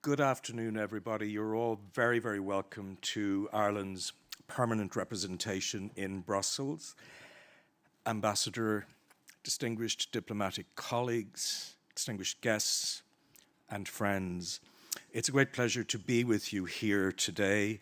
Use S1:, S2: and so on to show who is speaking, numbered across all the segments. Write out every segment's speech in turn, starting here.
S1: Good afternoon, everybody. You're all very, very welcome to Ireland's permanent representation in Brussels. Ambassador, distinguished diplomatic colleagues, distinguished guests, and friends. It's a great pleasure to be with you here today.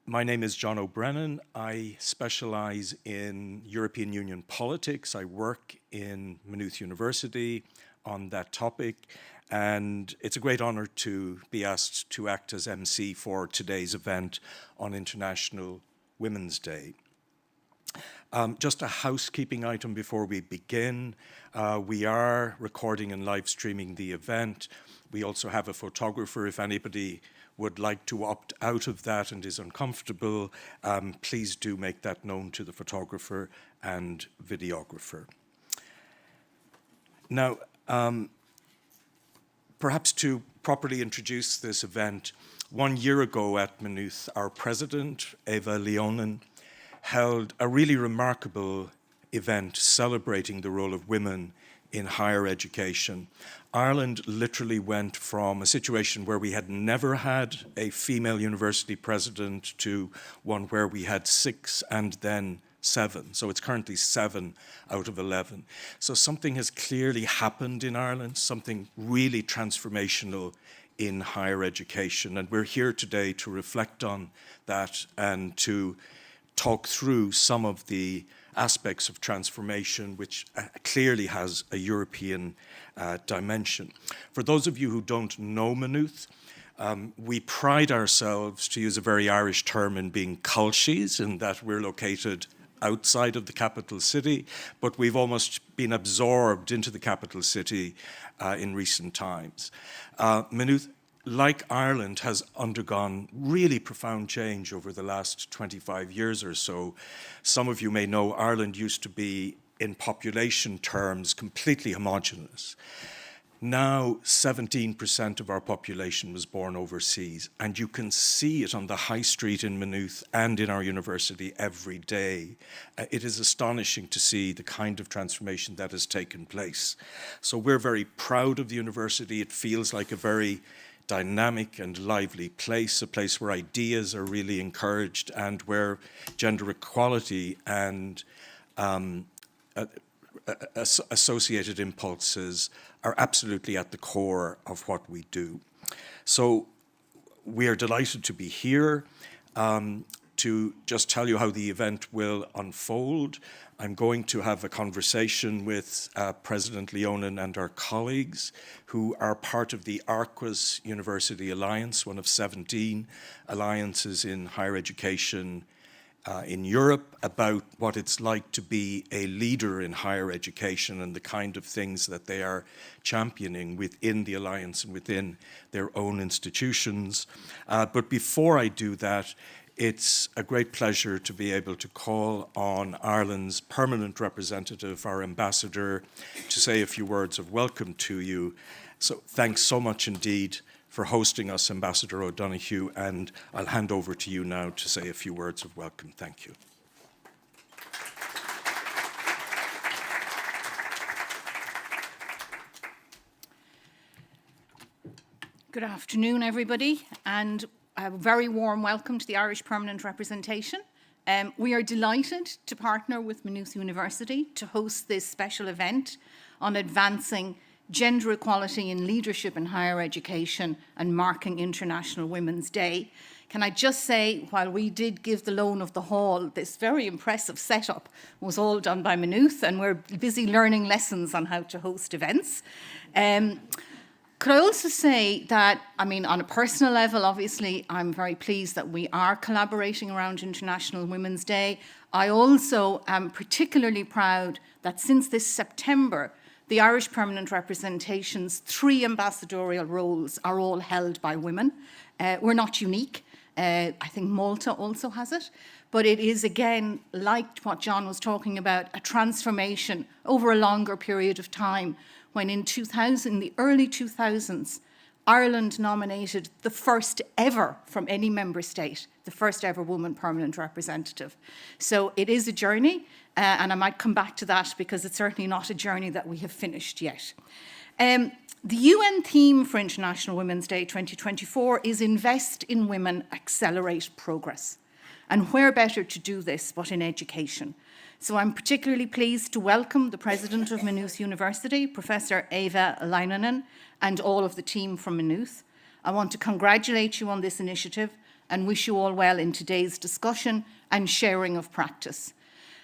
S1: My name is John O'Brennan. I specialize in European Union politics. I work in Maynooth University on that topic, and it's a great honor to be asked to act as MC for today's event on International Women's Day. Just a housekeeping item before we begin. We are recording and live streaming the event. We also have a photographer. If anybody would like to opt out of that and is uncomfortable, please do make that known to the photographer and videographer. Now, perhaps to properly introduce this event, 1 year ago at Maynooth, our president, Eva Leonen, held a really remarkable event celebrating the role of women in higher education. Ireland literally went from a situation where we had never had a female university president to one where we had 6 and then 7. So it's currently 7 out of 11. So something has clearly happened in Ireland, something really transformational in higher education. And we're here today to reflect on that and to talk through some of the aspects of transformation, which clearly has a European dimension. For those of you who don't know Maynooth, we pride ourselves, to use a very Irish term, in being culshies, in that we're located outside of the capital city, but we've almost been absorbed into the capital city in recent times. Maynooth, like Ireland, has undergone really profound change over the last 25 years or so. Some of you may know Ireland used to be, in population terms, completely homogenous. Now, 17% of our population was born overseas, and you can see it on the high street in Maynooth and in our university every day. It is astonishing to see the kind of transformation that has taken place. So we're very proud of the university. It feels like a very dynamic and lively place, a place where ideas are really encouraged and where gender equality and associated impulses are absolutely at the core of what we do. So we are delighted to be here to just tell you how the event will unfold. I'm going to have a conversation with President Leonen and our colleagues who are part of the Arqus University Alliance, one of 17 alliances in higher education in Europe, about what it's like to be a leader in higher education and the kind of things that they are championing within the Alliance and within their own institutions. But before I do that, it's a great pleasure to be able to call on Ireland's permanent representative, our ambassador, to say a few words of welcome to you. So thanks so much indeed for hosting us, Ambassador O'Donoghue, and I'll hand over to you now to say a few words of welcome. Thank you.
S2: Good afternoon, everybody, and a very warm welcome to the Irish Permanent Representation. We are delighted to partner with Maynooth University to host this special event on advancing gender equality in leadership in higher education and marking International Women's Day. Can I just say, while we did give the loan of the hall, this very impressive setup was all done by Maynooth, and we're busy learning lessons on how to host events. Could I also say that, on a personal level, obviously, I'm very pleased that we are collaborating around International Women's Day. I also am particularly proud that since this September, the Irish Permanent Representation's 3 ambassadorial roles are all held by women. We're not unique. I think Malta also has it. But it is, again, like what John was talking about, a transformation over a longer period of time, when in the early 2000s, Ireland nominated the first ever from any member state, the first ever woman permanent representative. So it is a journey, and I might come back to that because it's certainly not a journey that we have finished yet. The UN theme for International Women's Day 2024 is Invest in Women, Accelerate Progress. And where better to do this but in education? So I'm particularly pleased to welcome the President of Maynooth University, Professor Eva Leinonen, and all of the team from Maynooth. I want to congratulate you on this initiative and wish you all well in today's discussion and sharing of practice.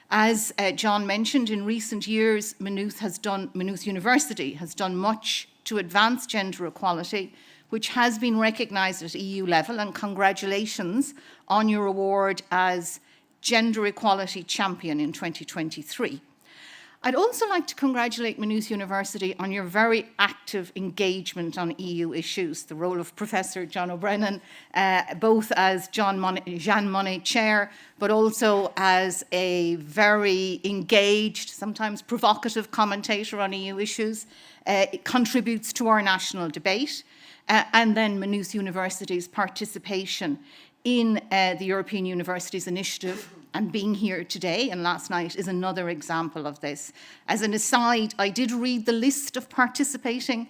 S2: As John mentioned, in recent years, Maynooth University has done much to advance gender equality, which has been recognised at EU level, and congratulations on your award as Gender Equality Champion in 2023. I'd also like to congratulate Maynooth University on your very active engagement on EU issues, the role of Professor John O'Brennan, both as Jean Monnet Chair, but also as a very engaged, sometimes provocative commentator on EU issues. It contributes to our national debate, and then Maynooth University's participation in the European Universities Initiative, and being here today and last night is another example of this. As an aside, I did read the list of participating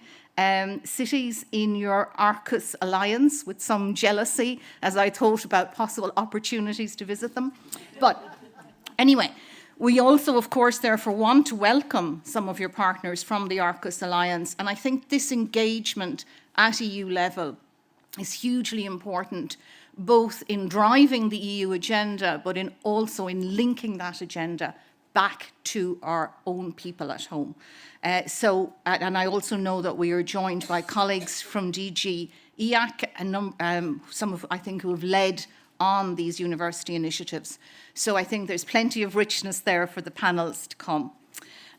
S2: cities in your Arqus Alliance with some jealousy as I thought about possible opportunities to visit them. But anyway, we also, of course, therefore want to welcome some of your partners from the Arqus Alliance, and I think this engagement at EU level is hugely important, both in driving the EU agenda, but also in linking that agenda back to our own people at home. And I also know that we are joined by colleagues from DG EAC, and some of, I think, who have led on these university initiatives. So I think there's plenty of richness there for the panels to come.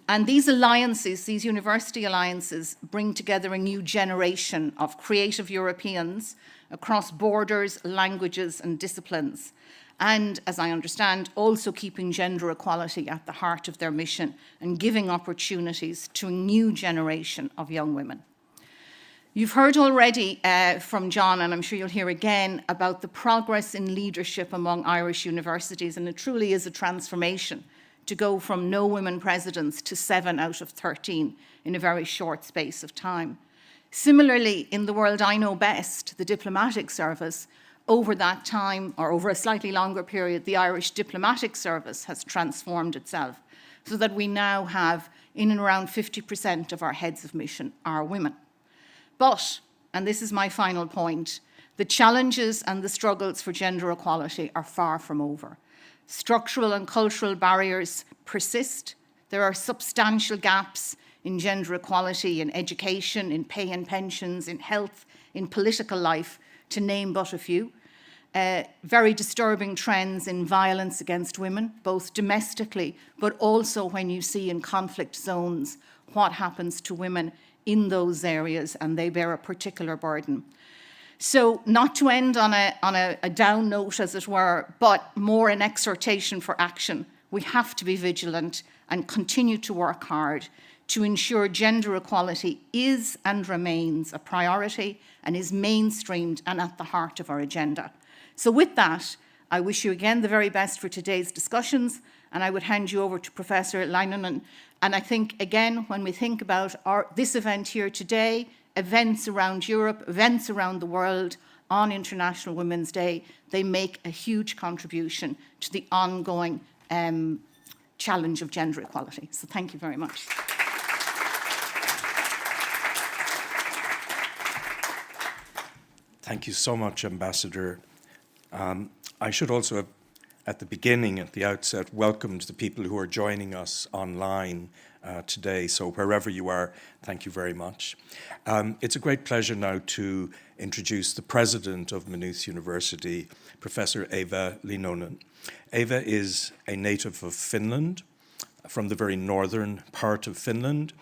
S2: And these alliances, these university alliances, bring together a new generation of creative Europeans across borders, languages and disciplines. And, as I understand, also keeping gender equality at the heart of their mission and giving opportunities to a new generation of young women. You've heard already from John, and I'm sure you'll hear again, about the progress in leadership among Irish universities, and it truly is a transformation to go from no women presidents to 7 out of 13 in a very short space of time. Similarly, in the world I know best, the diplomatic service, over that time, or over a slightly longer period, the Irish diplomatic service has transformed itself so that we now have in and around 50% of our heads of mission are women. But, and this is my final point, the challenges and the struggles for gender equality are far from over. Structural and cultural barriers persist. There are substantial gaps in gender equality, in education, in pay and pensions, in health, in political life, to name but a few. Very disturbing trends in violence against women, both domestically, but also when you see in conflict zones what happens to women in those areas, and they bear a particular burden. So not to end on a down note, as it were, but more an exhortation for action. We have to be vigilant and continue to work hard to ensure gender equality is and remains a priority and is mainstreamed and at the heart of our agenda. So with that, I wish you again the very best for today's discussions, and I would hand you over to Professor Leinonen. And I think, again, when we think about this event here today, events around Europe, events around the world on International Women's Day, they make a huge contribution to the ongoing challenge of gender equality. So thank you very much.
S1: Thank you so much, Ambassador. I should also have, at the beginning, at the outset, welcomed the people who are joining us online today. So wherever you are, thank you very much. It's a great pleasure now to introduce the president of Maynooth University, Professor Eva Leinonen. Eva is a native of Finland, from the very northern part of Finland,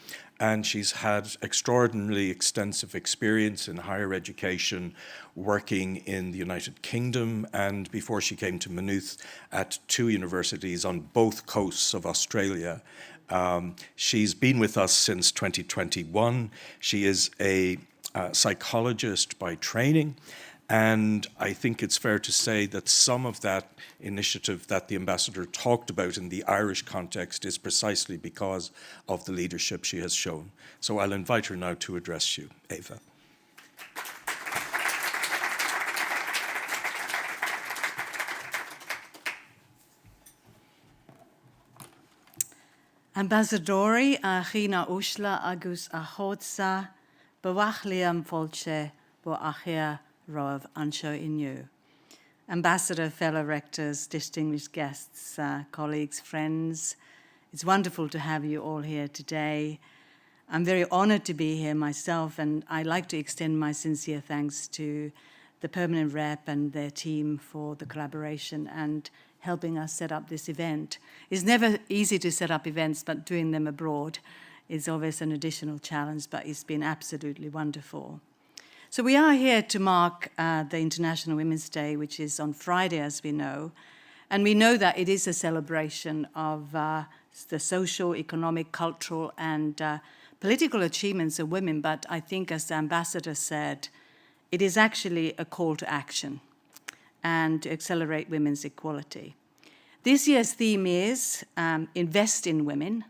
S1: and she's had extraordinarily extensive experience in higher education, working in the United Kingdom, and before she came to Maynooth, at 2 universities on both coasts of Australia. She's been with us since 2021. She is a psychologist by training, And I think it's fair to say that some of that initiative that the ambassador talked about in the Irish context is precisely because of the leadership she has shown. So I'll invite her now to address you, Eva.
S3: Ambassadori a china usla agus a chodsa bewachliam folche bo achia rov ansho inu. Ambassador, fellow rectors, distinguished guests, colleagues, friends, it's wonderful to have you all here today. I'm very honored to be here myself, and I'd like to extend my sincere thanks to the permanent rep and their team for the collaboration and helping us set up this event. It's never easy to set up events, but doing them abroad is always an additional challenge, but it's been absolutely wonderful. So we are here to mark the International Women's Day, which is on Friday, as we know. And we know that it is a celebration of the social, economic, cultural, and political achievements of women. But I think, as the ambassador said, it is actually a call to action and to accelerate women's equality. This year's theme is Invest in Women,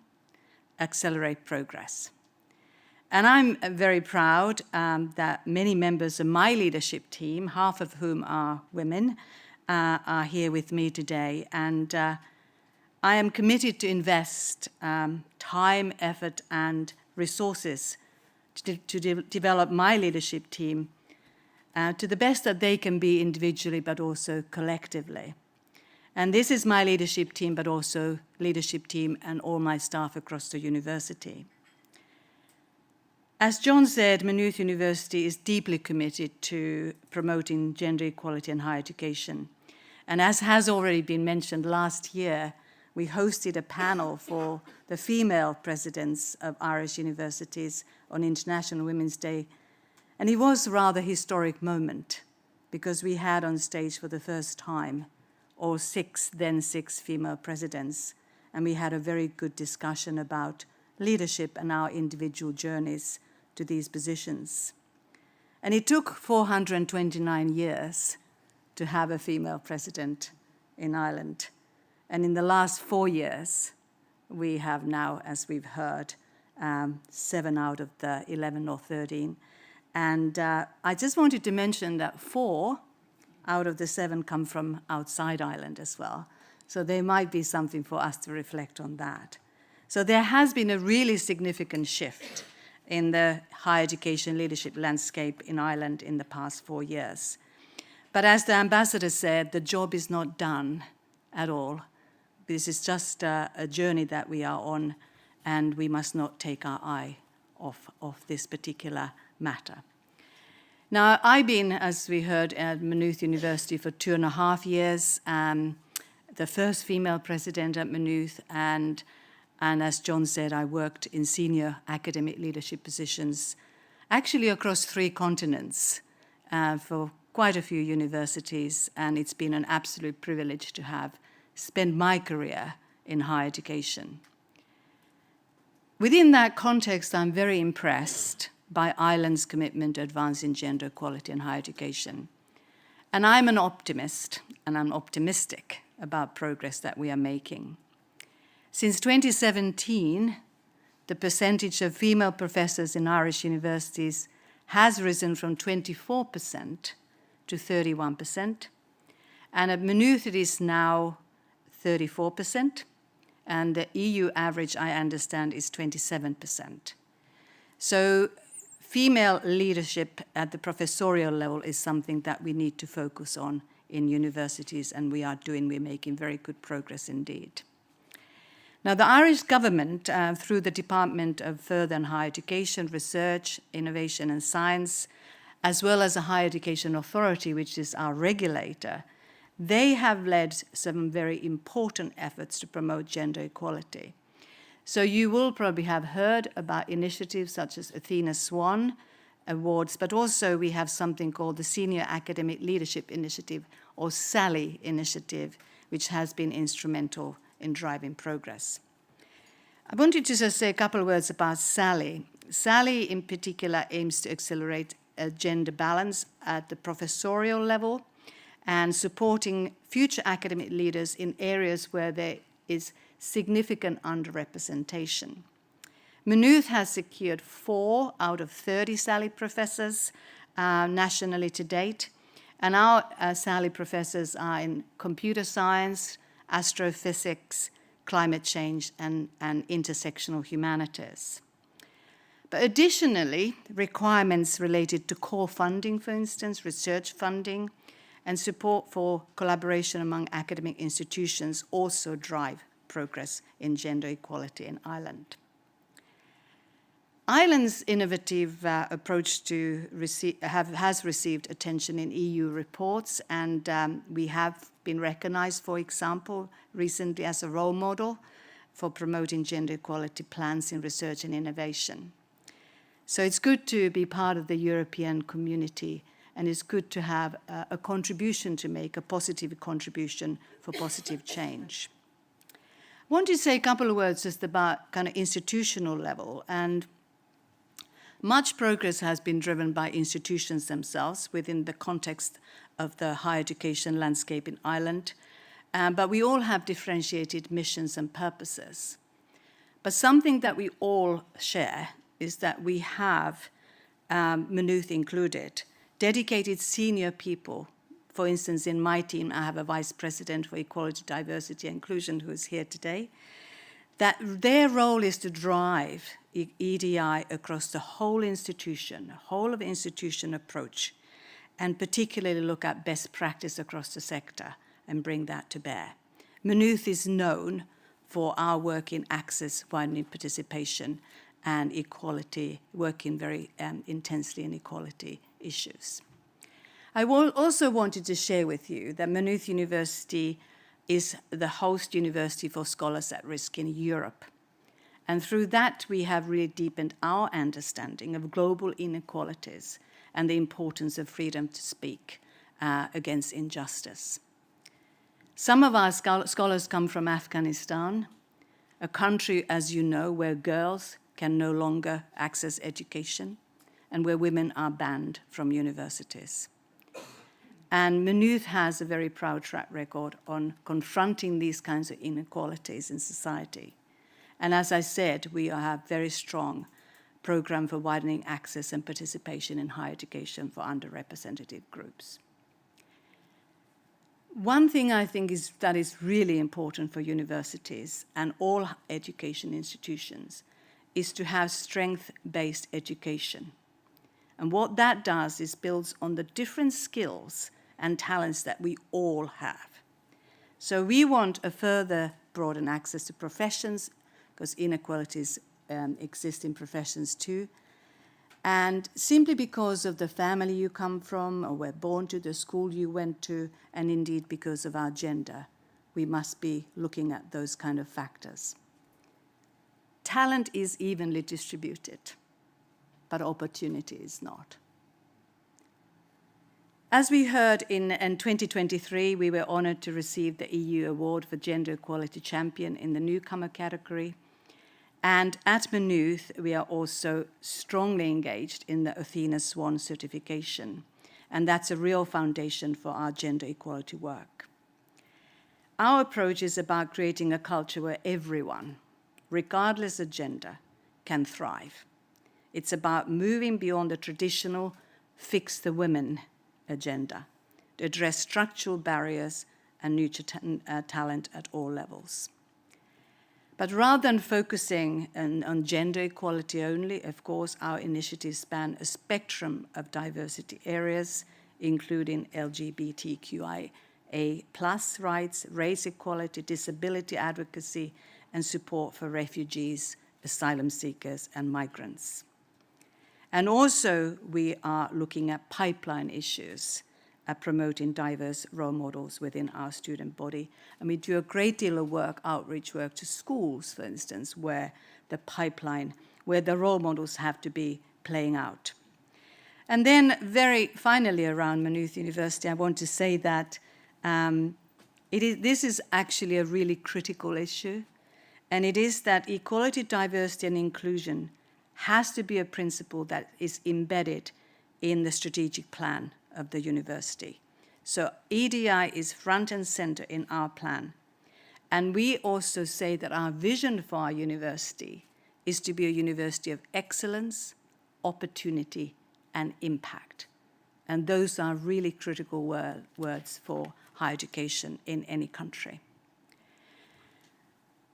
S3: Accelerate Progress. And I'm very proud that many members of my leadership team, half of whom are women, are here with me today. And I am committed to invest time, effort, and resources to develop my leadership team to the best that they can be individually, but also collectively. And this is my leadership team, but also leadership team and all my staff across the university. As John said, Maynooth University is deeply committed to promoting gender equality in higher education. And as has already been mentioned, last year, we hosted a panel for the female presidents of Irish universities on International Women's Day. And it was a rather historic moment because we had on stage for the first time all then six female presidents. And we had a very good discussion about leadership and our individual journeys to these positions. And it took 429 years to have a female president in Ireland. And in the last 4 years, we have now, as we've heard, 7 out of the 11 or 13. And I just wanted to mention that 4 out of the 7 come from outside Ireland as well. So there might be something for us to reflect on that. So there has been a really significant shift in the higher education leadership landscape in Ireland in the past 4 years. But as the ambassador said, the job is not done at all. This is just a journey that we are on, and we must not take our eye off this particular matter. Now, I've been, as we heard, at Maynooth University for 2.5 years, the first female president at Maynooth, and as John said, I worked in senior academic leadership positions, actually across 3 continents for quite a few universities, and it's been an absolute privilege to have spent my career in higher education. Within that context, I'm very impressed by Ireland's commitment to advancing gender equality in higher education. And I'm an optimist, and I'm optimistic about progress that we are making. Since 2017, the percentage of female professors in Irish universities has risen from 24% to 31%. And at Maynooth, it is now 34%. And the EU average, I understand, is 27%. So female leadership at the professorial level is something that we need to focus on in universities, and we're making very good progress indeed. Now, the Irish government, through the Department of Further and Higher Education, Research, Innovation and Science, as well as the Higher Education Authority, which is our regulator, they have led some very important efforts to promote gender equality. So you will probably have heard about initiatives such as Athena Swan Awards, but also we have something called the Senior Academic Leadership Initiative, or SALI initiative, which has been instrumental in driving progress. I wanted to just say a couple of words about SALI. SALI in particular aims to accelerate gender balance at the professorial level and supporting future academic leaders in areas where there is significant underrepresentation. Maynooth has secured 4 out of 30 SALI professors nationally to date, and our SALI professors are in computer science, astrophysics, climate change, and intersectional humanities. But additionally, requirements related to core funding, for instance, research funding, and support for collaboration among academic institutions also drive progress in gender equality in Ireland. Ireland's innovative approach to has received attention in EU reports, and we have been recognized, for example, recently as a role model for promoting gender equality plans in research and innovation. So it's good to be part of the European community, and it's good to have a contribution to make, a positive contribution for positive change. I want to say a couple of words just about kind of institutional level, and much progress has been driven by institutions themselves within the context of the higher education landscape in Ireland, but we all have differentiated missions and purposes. But something that we all share is that we have, Maynooth included, dedicated senior people. For instance, in my team, I have a vice president for equality, diversity, and inclusion who is here today, that their role is to drive EDI across the whole institution, whole of institution approach, and particularly look at best practice across the sector and bring that to bear. Maynooth is known for our work in access, widening participation, and equality, working very intensely in equality issues. I also wanted to share with you that Maynooth University is the host university for scholars at risk in Europe. And through that, we have really deepened our understanding of global inequalities and the importance of freedom to speak against injustice. Some of our scholars come from Afghanistan, a country, as you know, where girls can no longer access education and where women are banned from universities. And Maynooth has a very proud track record on confronting these kinds of inequalities in society. And as I said, we have a very strong program for widening access and participation in higher education for underrepresented groups. One thing I think that is really important for universities and all education institutions is to have strength-based education. And what that does is builds on the different skills and talents that we all have. So we want a further broaden access to professions, because inequalities exist in professions too. And simply because of the family you come from, or were born to, the school you went to, and indeed because of our gender, we must be looking at those kind of factors. Talent is evenly distributed, but opportunity is not. As we heard in 2023, we were honored to receive the EU Award for Gender Equality Champion in the newcomer category. And at Maynooth, we are also strongly engaged in the Athena Swan certification. And that's a real foundation for our gender equality work. Our approach is about creating a culture where everyone, regardless of gender, can thrive. It's about moving beyond the traditional fix the women agenda to address structural barriers and nurture talent at all levels. But rather than focusing on gender equality only, of course, our initiatives span a spectrum of diversity areas, including LGBTQIA+ rights, race equality, disability advocacy, and support for refugees, asylum seekers, and migrants. And also, we are looking at pipeline issues, promoting diverse role models within our student body. And we do a great deal of work, outreach work to schools, for instance, where the pipeline, where the role models have to be playing out. And then very finally around Maynooth University, I want to say that this is actually a really critical issue. And it is that equality, diversity, and inclusion has to be a principle that is embedded in the strategic plan of the university. So EDI is front and center in our plan. And we also say that our vision for our university is to be a university of excellence, opportunity, and impact. And those are really critical words for higher education in any country.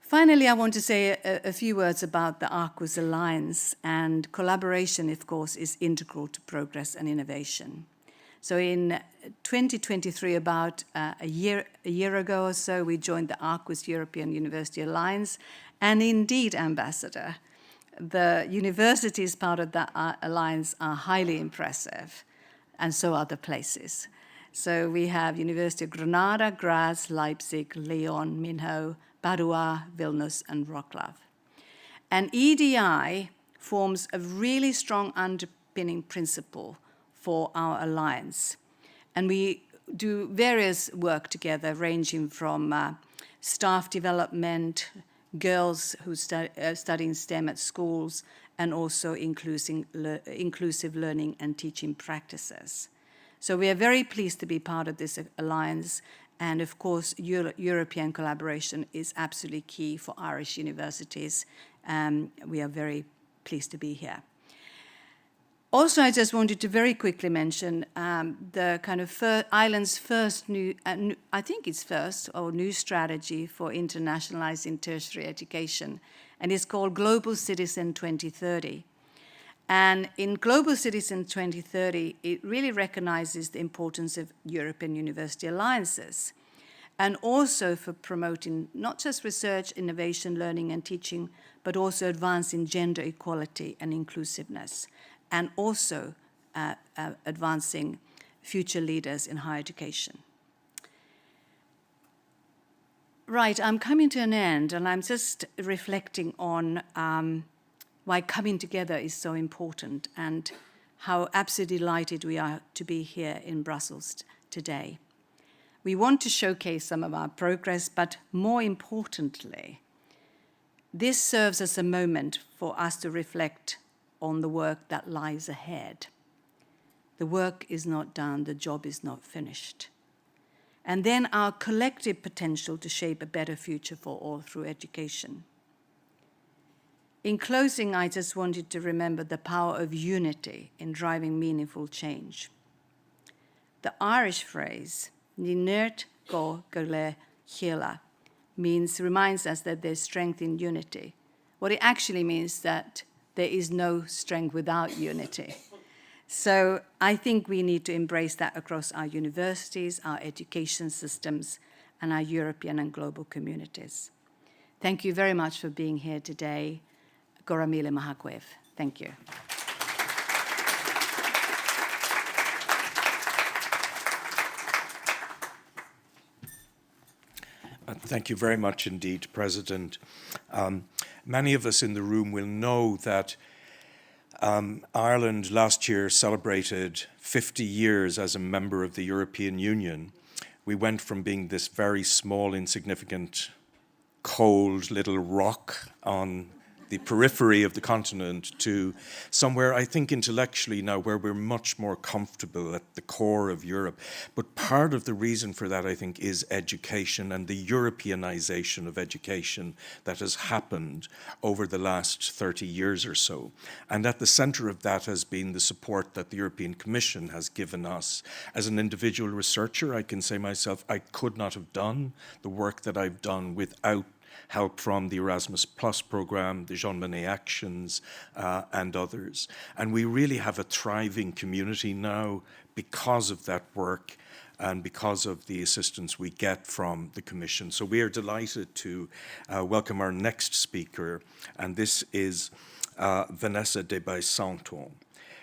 S3: Finally, I want to say a few words about the Arqus Alliance, and collaboration, of course, is integral to progress and innovation. So in 2023, about a year ago or so, we joined the Arqus European University Alliance, and indeed, Ambassador, the universities part of that alliance are highly impressive, and so are the places. So we have University of Granada, Graz, Leipzig, Lyon, Minho, Padua, Vilnius, and Wrocław. And EDI forms a really strong underpinning principle for our alliance. And we do various work together, ranging from staff development, girls who studying STEM at schools, and also inclusive learning and teaching practices. So we are very pleased to be part of this alliance. And of course, European collaboration is absolutely key for Irish universities. We are very pleased to be here. Also, I just wanted to very quickly mention the kind of Ireland's first new, I think it's first, or new strategy for internationalizing tertiary education. And it's called Global Citizen 2030. And in Global Citizen 2030, it really recognizes the importance of European university alliances, and also for promoting not just research, innovation, learning and teaching, but also advancing gender equality and inclusiveness, and also advancing future leaders in higher education. Right, I'm coming to an end, and I'm just reflecting on why coming together is so important, and how absolutely delighted we are to be here in Brussels today. We want to showcase some of our progress, but more importantly, this serves as a moment for us to reflect on the work that lies ahead. The work is not done, the job is not finished. And then our collective potential to shape a better future for all through education. In closing, I just wanted to remember the power of unity in driving meaningful change. The Irish phrase, Ní neirt go le chéile, reminds us that there's strength in unity. What it actually means that there is no strength without unity. So I think we need to embrace that across our universities, our education systems, and our European and global communities. Thank you very much for being here today. Goramile Mahakwev. Thank you.
S1: Thank you very much indeed, President. Many of us in the room will know that Ireland last year celebrated 50 years as a member of the European Union. We went from being this very small, insignificant, cold little rock on the periphery of the continent to somewhere, I think, intellectually now where we're much more comfortable at the core of Europe. But part of the reason for that, I think, is education and the Europeanization of education that has happened over the last 30 years or so. And at the center of that has been the support that the European Commission has given us. As an individual researcher, I can say myself, I could not have done the work that I've done without help from the Erasmus Plus program, the Jean Monnet Actions, and others. And we really have a thriving community now because of that work and because of the assistance we get from the Commission. So we are delighted to welcome our next speaker, and this is Vanessa de Baisanton.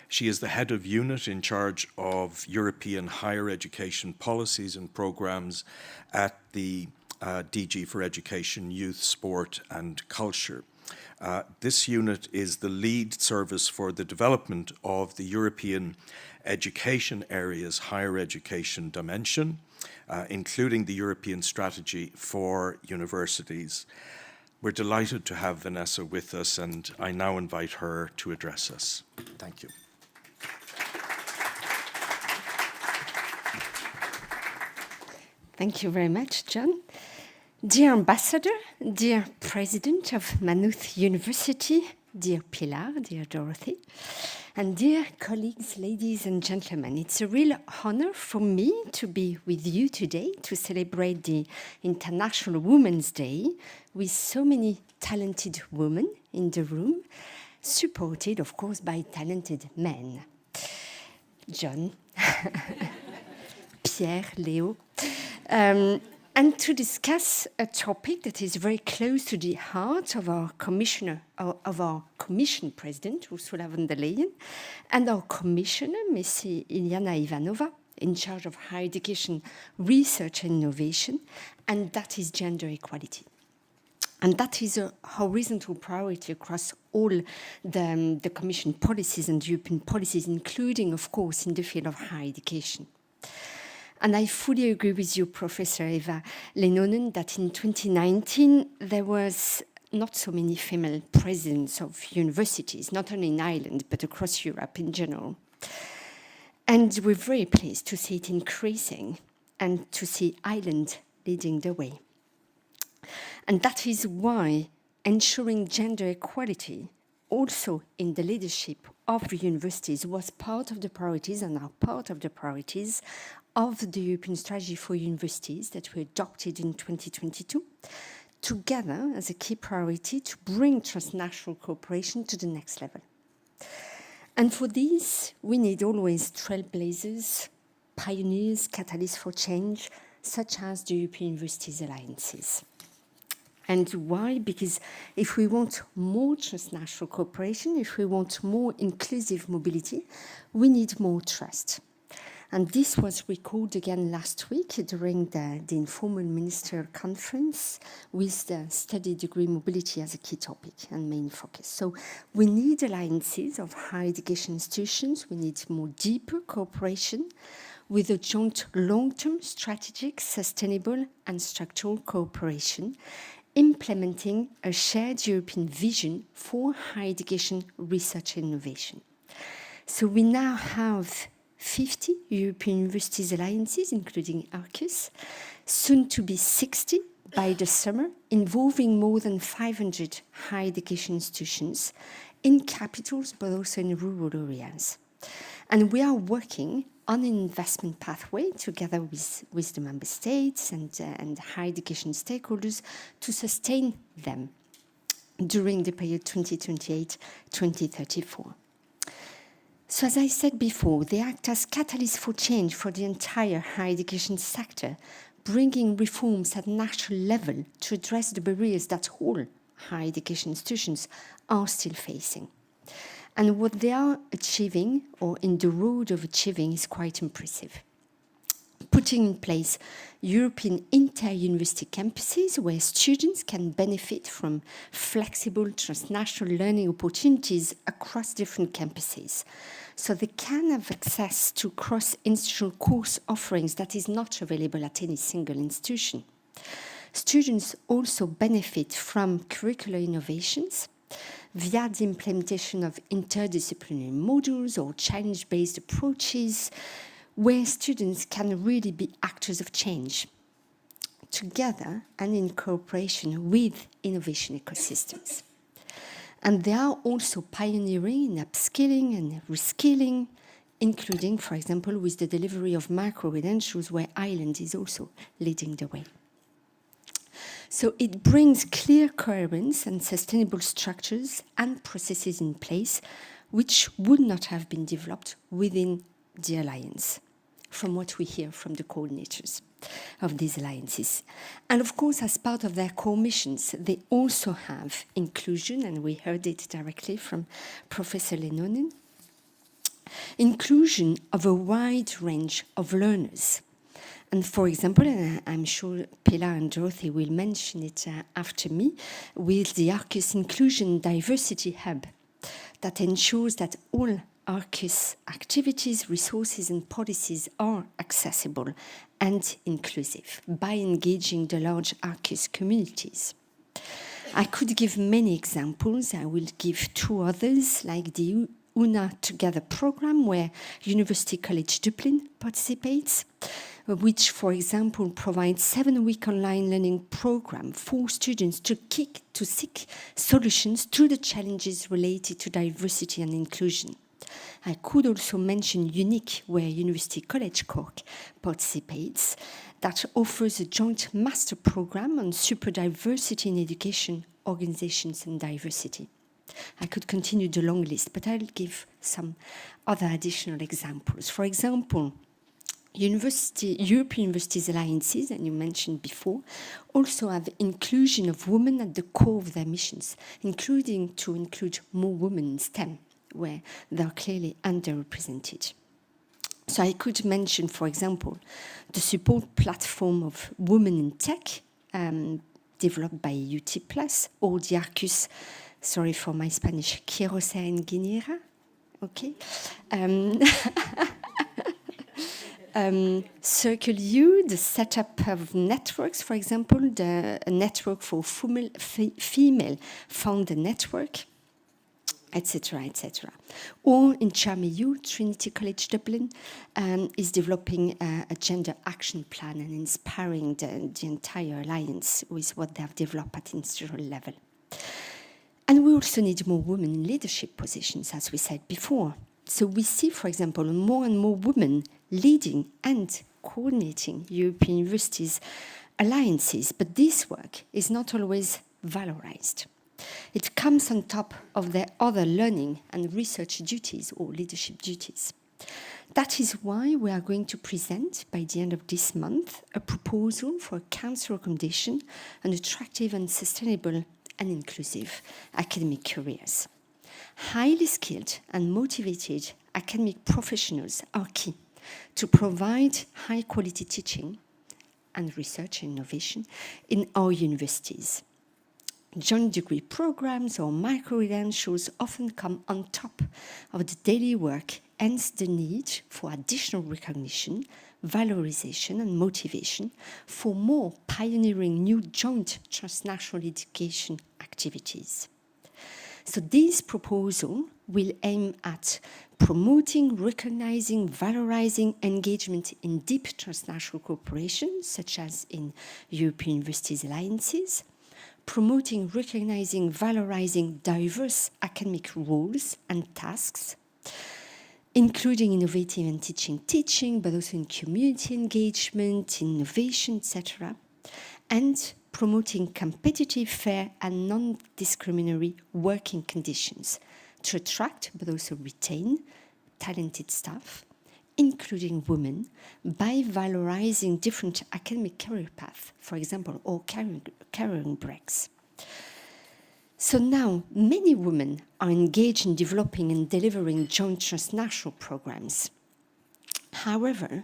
S1: She is the head of unit in charge of European higher education policies and programs at the DG for Education, Youth, Sport and Culture. This unit is the lead service for the development of the European education area's higher education dimension, including the European strategy for universities. We're delighted to have Vanessa with us, and I now invite her to address us. Thank you.
S4: Thank you very much, John. Dear Ambassador, dear President of Maynooth University, dear Pilar, dear Dorothy, and dear colleagues, ladies and gentlemen, it's a real honor for me to be with you today to celebrate the International Women's Day with so many talented women in the room, supported, of course, by talented men. John, Pierre, Leo, and to discuss a topic that is very close to the heart of our commission president, Ursula von der Leyen, and our commissioner, Ms. Iliana Ivanova, in charge of higher education, research and innovation, and that is gender equality. And that is a horizontal priority across all the Commission policies and European policies, including, of course, in the field of higher education. And I fully agree with you, Professor Eva Leinonen, that in 2019 there was not so many female presidents of universities, not only in Ireland, but across Europe in general. And we're very pleased to see it increasing and to see Ireland leading the way. And that is why ensuring gender equality also in the leadership of the universities was part of the priorities and are part of the priorities of the European Strategy for Universities that we adopted in 2022, together as a key priority to bring transnational cooperation to the next level. And for this, we need always trailblazers, pioneers, catalysts for change, such as the European Universities Alliances. And why? Because if we want more transnational cooperation, if we want more inclusive mobility, we need more trust. And this was recalled again last week during the informal ministerial conference with the study degree mobility as a key topic and main focus. So we need alliances of higher education institutions. We need more deeper cooperation with a joint long-term strategic, sustainable and structural cooperation, implementing a shared European vision for higher education, research and innovation. So we now have 50 European Universities Alliances, including Arqus, soon to be 60 by the summer, involving more than 500 higher education institutions in capitals, but also in rural areas. And we are working on an investment pathway together with the member states and higher education stakeholders to sustain them during the period 2028-2034. So as I said before, they act as catalysts for change for the entire higher education sector, bringing reforms at national level to address the barriers that all higher education institutions are still facing. And what they are achieving, or in the road of achieving, is quite impressive. Putting in place European inter-university campuses where students can benefit from flexible transnational learning opportunities across different campuses. So they can have access to cross-institutional course offerings that is not available at any single institution. Students also benefit from curricular innovations via the implementation of interdisciplinary modules or challenge-based approaches where students can really be actors of change together and in cooperation with innovation ecosystems. And they are also pioneering in upskilling and reskilling, including, for example, with the delivery of micro-credentials where Ireland is also leading the way. So it brings clear coherence and sustainable structures and processes in place which would not have been developed within the alliance, from what we hear from the coordinators of these alliances. And of course, as part of their core missions, they also have inclusion, and we heard it directly from Professor Leinonen, inclusion of a wide range of learners. And for example, and I'm sure Pilar and Dorothy will mention it after me, with the Arqus Inclusion Diversity Hub that ensures that all Arqus activities, resources and policies are accessible and inclusive by engaging the large Arqus communities. I could give many examples. I will give two others, like the UNA Together program, where University College Dublin participates, which, for example, provides 7-week online learning program for students to seek solutions to the challenges related to diversity and inclusion. I could also mention UNIC, where University College Cork participates, that offers a joint master program on super diversity in education, organizations and diversity. I could continue the long list, but I'll give some other additional examples. For example, European Universities Alliances, and you mentioned before, also have inclusion of women at the core of their missions, including to include more women in STEM, where they're clearly underrepresented. So I could mention, for example, the support platform of Women in Tech, developed by UT+, or the Arqus, sorry for my Spanish, Quirosa en Guinera, okay? Circle U, the setup of networks, for example, a network for female-founded network, etc., etc. Or in CharmEU, Trinity College Dublin is developing a gender action plan and inspiring the entire alliance with what they have developed at institutional level. And we also need more women in leadership positions, as we said before. So we see, for example, more and more women leading and coordinating European universities' alliances, but this work is not always valorized. It comes on top of their other learning and research duties or leadership duties. That is why we are going to present, by the end of this month, a proposal for a council recommendation on attractive and sustainable and inclusive academic careers. Highly skilled and motivated academic professionals are key to provide high-quality teaching and research and innovation in our universities. Joint degree programs or micro-credentials often come on top of the daily work, hence the need for additional recognition, valorization and motivation for more pioneering new joint transnational education activities. So this proposal will aim at promoting, recognizing, valorizing engagement in deep transnational cooperation, such as in European Universities Alliances, promoting, recognizing, valorizing diverse academic roles and tasks, including innovative and teaching, but also in community engagement, innovation, etc., and promoting competitive, fair, and non-discriminatory working conditions to attract, but also retain, talented staff, including women, by valorizing different academic career paths, for example, or career breaks. So now, many women are engaged in developing and delivering joint transnational programs. However,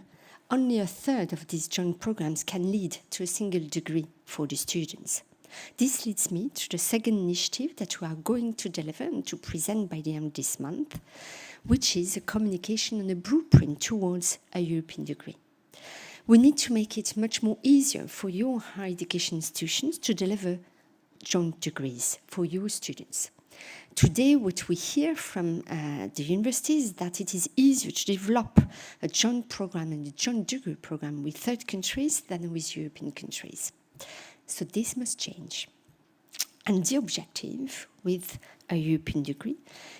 S4: only a third of these joint programs can lead to a single degree for the students. This leads me to the second initiative that we are going to deliver and to present by the end of this month, which is a communication on a blueprint towards a European degree. We need to make it much more easier for your higher education institutions to deliver joint degrees for your students. Today, what we hear from the universities is that it is easier to develop a joint program and a joint degree program with third countries than with European countries. So this must change. And the objective with a European degree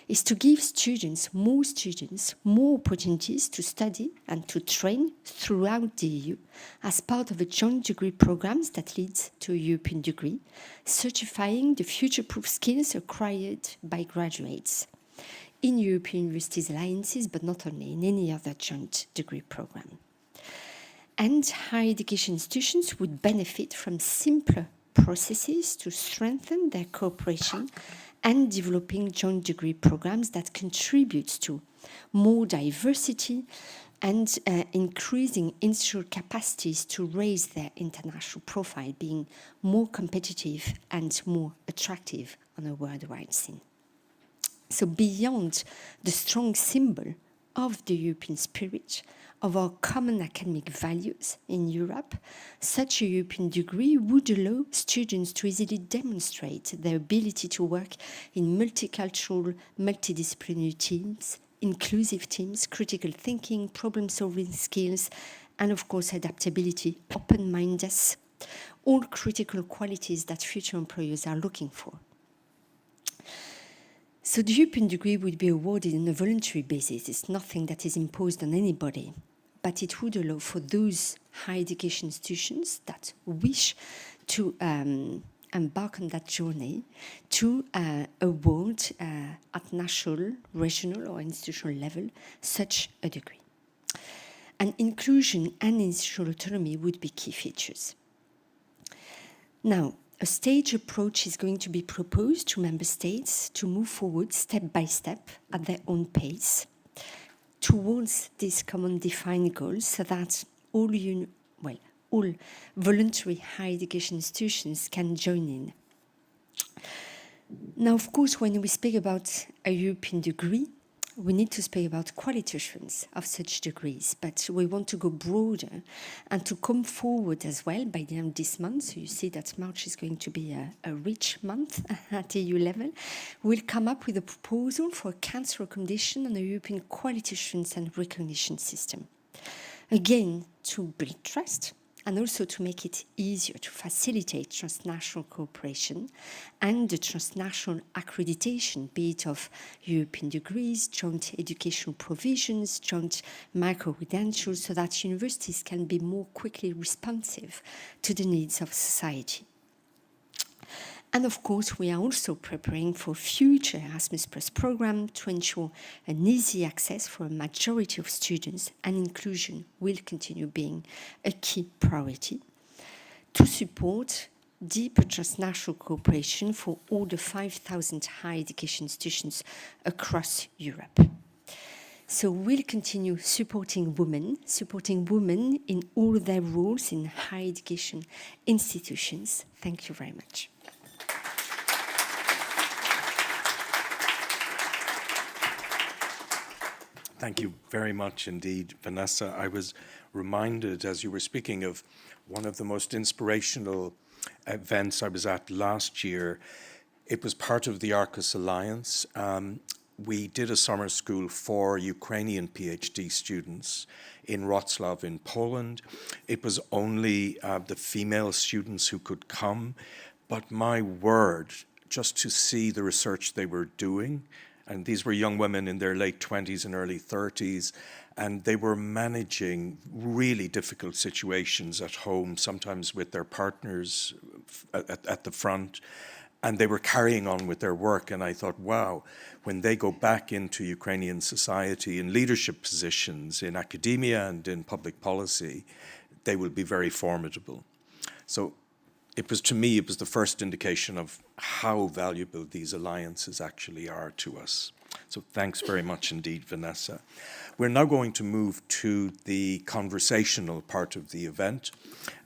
S4: is to give students, more opportunities to study and to train throughout the EU as part of a joint degree programs that leads to a European degree, certifying the future-proof skills acquired by graduates in European Universities Alliances, but not only, in any other joint degree program. And higher education institutions would benefit from simpler processes to strengthen their cooperation and developing joint degree programs that contribute to more diversity and increasing institutional capacities to raise their international profile, being more competitive and more attractive on a worldwide scene. So beyond the strong symbol of the European spirit, of our common academic values in Europe, such a European degree would allow students to easily demonstrate their ability to work in multicultural, multidisciplinary teams, inclusive teams, critical thinking, problem-solving skills, and of course adaptability, open-mindedness, all critical qualities that future employers are looking for. So the European degree would be awarded on a voluntary basis. It's nothing that is imposed on anybody, but it would allow for those higher education institutions that wish to embark on that journey to award at national, regional or institutional level such a degree. And inclusion and institutional autonomy would be key features. Now, a staged approach is going to be proposed to member states to move forward step by step at their own pace towards these common defined goals so that all voluntary higher education institutions can join in. Now, of course, when we speak about a European degree, we need to speak about quality assurance of such degrees, but we want to go broader and to come forward as well by the end of this month. So you see that March is going to be a rich month at EU level. We'll come up with a proposal for a council recommendation on a European quality assurance and recognition system. Again, to build trust and also to make it easier to facilitate transnational cooperation and the transnational accreditation, be it of European degrees, joint educational provisions, joint micro-credentials, so that universities can be more quickly responsive to the needs of society. And of course, we are also preparing for future Erasmus Plus program to ensure an easy access for a majority of students, and inclusion will continue being a key priority to support deeper transnational cooperation for all the 5,000 higher education institutions across Europe. So we'll continue supporting women in all their roles in higher education institutions. Thank you very much.
S1: Thank you very much indeed, Vanessa. I was reminded as you were speaking of one of the most inspirational events I was at last year. It was part of the Arqus Alliance. We did a summer school for Ukrainian PhD students in Wrocław in Poland. It was only the female students who could come, but my word, just to see the research they were doing, and these were young women in their late 20s and early 30s, and they were managing really difficult situations at home, sometimes with their partners at the front, and they were carrying on with their work. And I thought, wow, when they go back into Ukrainian society in leadership positions, in academia and in public policy, they will be very formidable. So it was, to me, it was the first indication of how valuable these alliances actually are to us. So thanks very much indeed, Vanessa. We're now going to move to the conversational part of the event,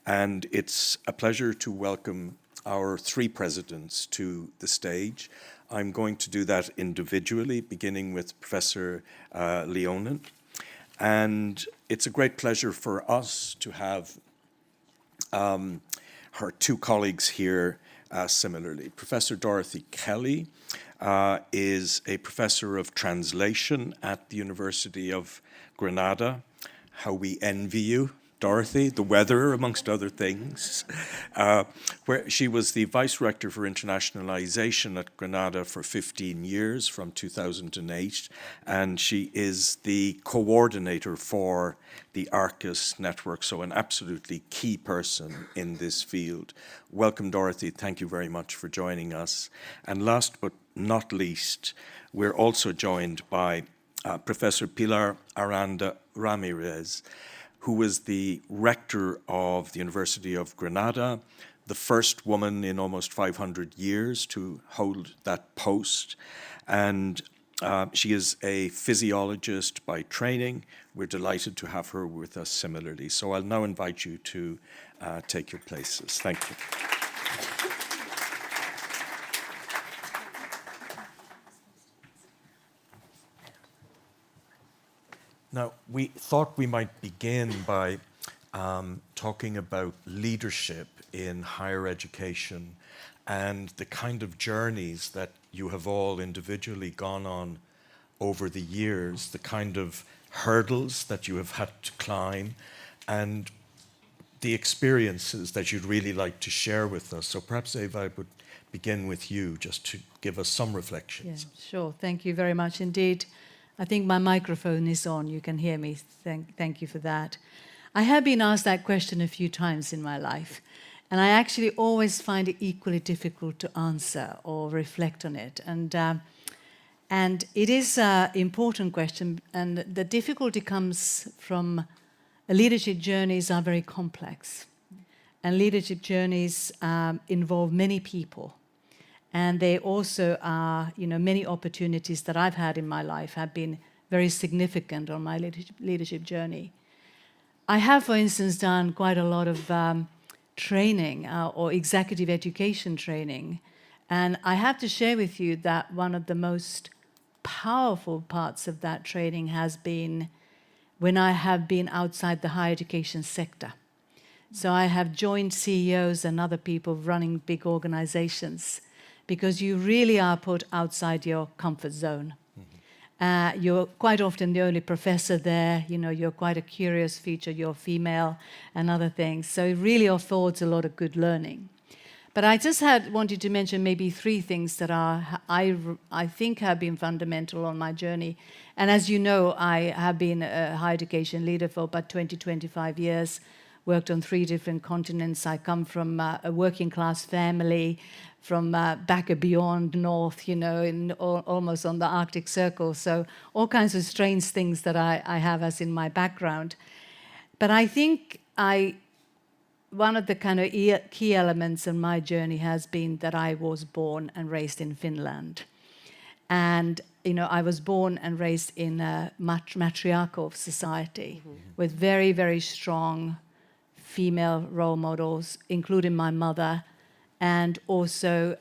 S1: and it's a pleasure to welcome our three presidents to the stage. I'm going to do that individually, beginning with Professor Leonen. And it's a great pleasure for us to have her two colleagues here similarly. Professor Dorothy Kelly is a professor of translation at the University of Granada. How we envy you, Dorothy, the weather, amongst other things, where she was the Vice Rector for Internationalization at Granada for 15 years, from 2008, and she is the coordinator for the Arqus network, so an absolutely key person in this field. Welcome, Dorothy. Thank you very much for joining us. And last but not least, we're also joined by Professor Pilar Aranda Ramirez, who was the rector of the University of Granada, the first woman in almost 500 years to hold that post. And she is a physiologist by training. We're delighted to have her with us similarly. So I'll now invite you to take your places. Thank you. Now, we thought we might begin by talking about leadership in higher education and the kind of journeys that you have all individually gone on over the years, the kind of hurdles that you have had to climb, and the experiences that you'd really like to share with us. So perhaps, Eva, I would begin with you, just to give us some reflections.
S3: Yeah, sure. Thank you very much indeed. I think my microphone is on. You can hear me. Thank you for that. I have been asked that question a few times in my life, and I actually always find it equally difficult to answer or reflect on it. And it is an important question, and the difficulty comes from leadership journeys are very complex, and leadership journeys involve many people. And they also are, many opportunities that I've had in my life have been very significant on my leadership journey. I have, for instance, done quite a lot of training or executive education training. And I have to share with you that one of the most powerful parts of that training has been when I have been outside the higher education sector. So I have joined CEOs and other people running big organizations, because you really are put outside your comfort zone. You're quite often the only professor there, you're quite a curious feature, you're female and other things. So it really affords a lot of good learning. But I just wanted to mention maybe 3 things that I think have been fundamental on my journey. And as you know, I have been a higher education leader for about 20-25 years, worked on 3 different continents. I come from a working class family, from back beyond north, almost on the Arctic Circle. So all kinds of strange things that I have as in my background. But I think one of the kind of key elements in my journey has been that I was born and raised in Finland. And, I was born and raised in a matriarchal society with very, very strong female role models, including my mother. And also,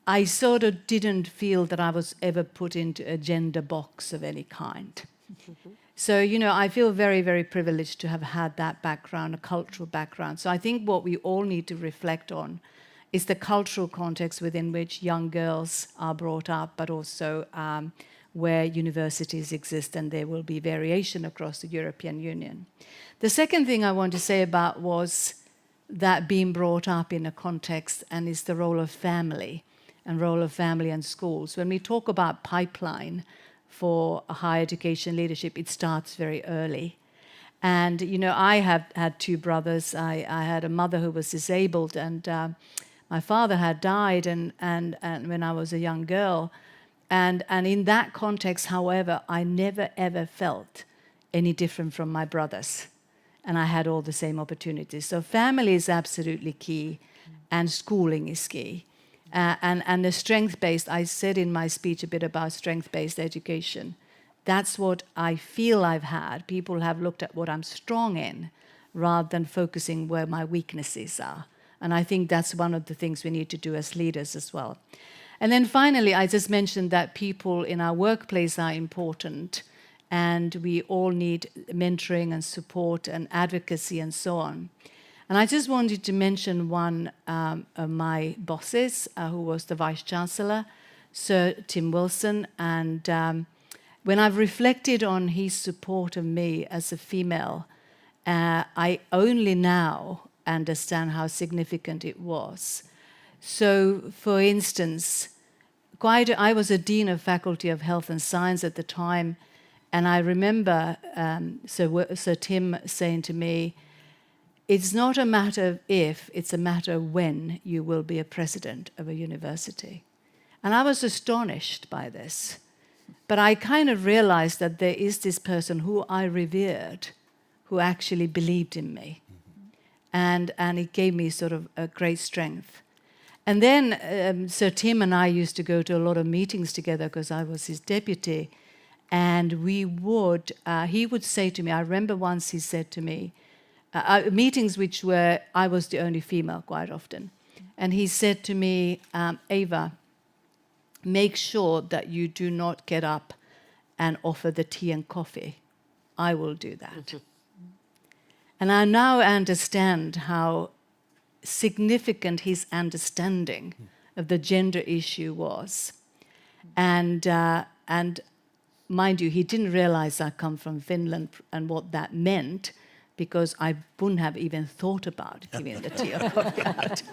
S3: I sort of didn't feel that I was ever put into a gender box of any kind. So, I feel very, very privileged to have had that background, a cultural background. So I think what we all need to reflect on is the cultural context within which young girls are brought up, but also where universities exist, and there will be variation across the European Union. The second thing I want to say about was that being brought up in a context, and is the role of family and schools. When we talk about pipeline for higher education leadership, it starts very early. And, I have had 2 brothers. I had a mother who was disabled, and my father had died and when I was a young girl. And in that context, however, I never, ever felt any different from my brothers. And I had all the same opportunities. So family is absolutely key, and schooling is key. And the strength-based, I said in my speech a bit about strength-based education. That's what I feel I've had. People have looked at what I'm strong in rather than focusing where my weaknesses are. And I think that's one of the things we need to do as leaders as well. And then finally, I just mentioned that people in our workplace are important, and we all need mentoring and support and advocacy and so on. And I just wanted to mention one of my bosses, who was the Vice-Chancellor, Sir Tim Wilson. And when I've reflected on his support of me as a female, I only now understand how significant it was. So, for instance, I was a Dean of Faculty of Health and Science at the time, and I remember Sir Tim saying to me, "It's not a matter of if, it's a matter of when you will be a president of a university." And I was astonished by this. But I kind of realized that there is this person who I revered, who actually believed in me. And it gave me sort of a great strength. And then Sir Tim and I used to go to a lot of meetings together because I was his deputy. And he would say to me, I remember once he said to me, meetings which were, I was the only female quite often. And he said to me, "Eva, make sure that you do not get up and offer the tea and coffee. I will do that." And I now understand how significant his understanding of the gender issue was. And mind you, he didn't realize I come from Finland and what that meant, because I wouldn't have even thought about giving the tea or coffee out.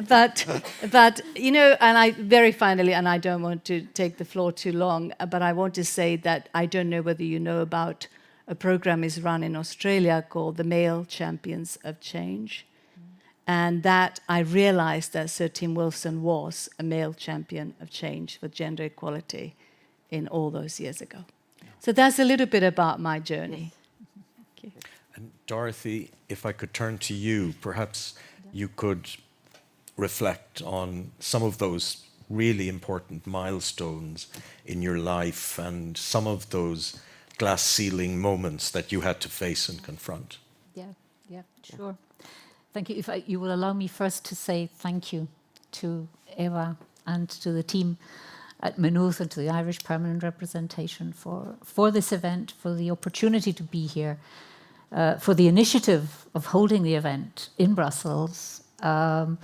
S3: But you know, and I very finally, and I don't want to take the floor too long, but I want to say that I don't know whether you know about a program is run in Australia called the Male Champions of Change. And that I realized that Sir Tim Wilson was a male champion of change for gender equality in all those years ago. So that's a little bit about my journey. Thank you.
S1: And Dorothy, if I could turn to you, perhaps you could reflect on some of those really important milestones in your life and some of those glass ceiling moments that you had to face and confront.
S5: Yeah, sure. Thank you. If you will allow me first to say thank you to Eva and to the team at Maynooth and to the Irish Permanent Representation for this event, for the opportunity to be here, for the initiative of holding the event in Brussels, and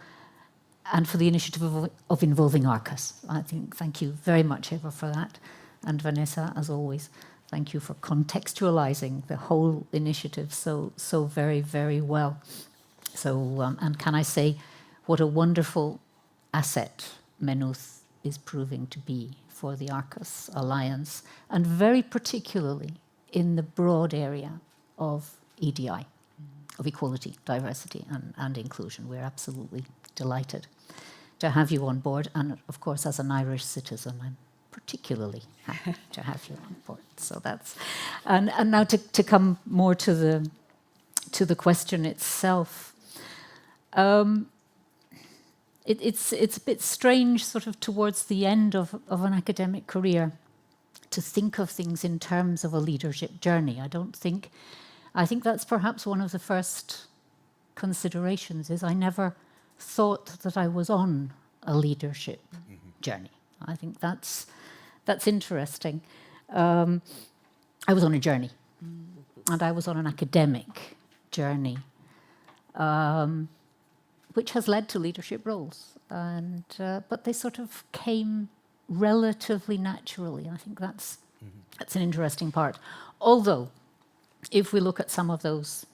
S5: for the initiative of involving Arqus. I think thank you very much, Eva, for that. And Vanessa, as always, thank you for contextualizing the whole initiative so very, very well. So, and can I say what a wonderful asset Maynooth is proving to be for the Arqus Alliance, and very particularly in the broad area of EDI, of equality, diversity and inclusion. We're absolutely delighted to have you on board. And of course, as an Irish citizen, I'm particularly happy to have you on board. So that's, and now to come more to the question itself. It's a bit strange, sort of towards the end of an academic career, to think of things in terms of a leadership journey. I think that's perhaps one of the first considerations. Is I never thought that I was on a leadership journey. I think that's interesting. I was on a journey, and I was on an academic journey, which has led to leadership roles, and but they sort of came relatively naturally. I think that's an interesting part. Although, if we look at some of those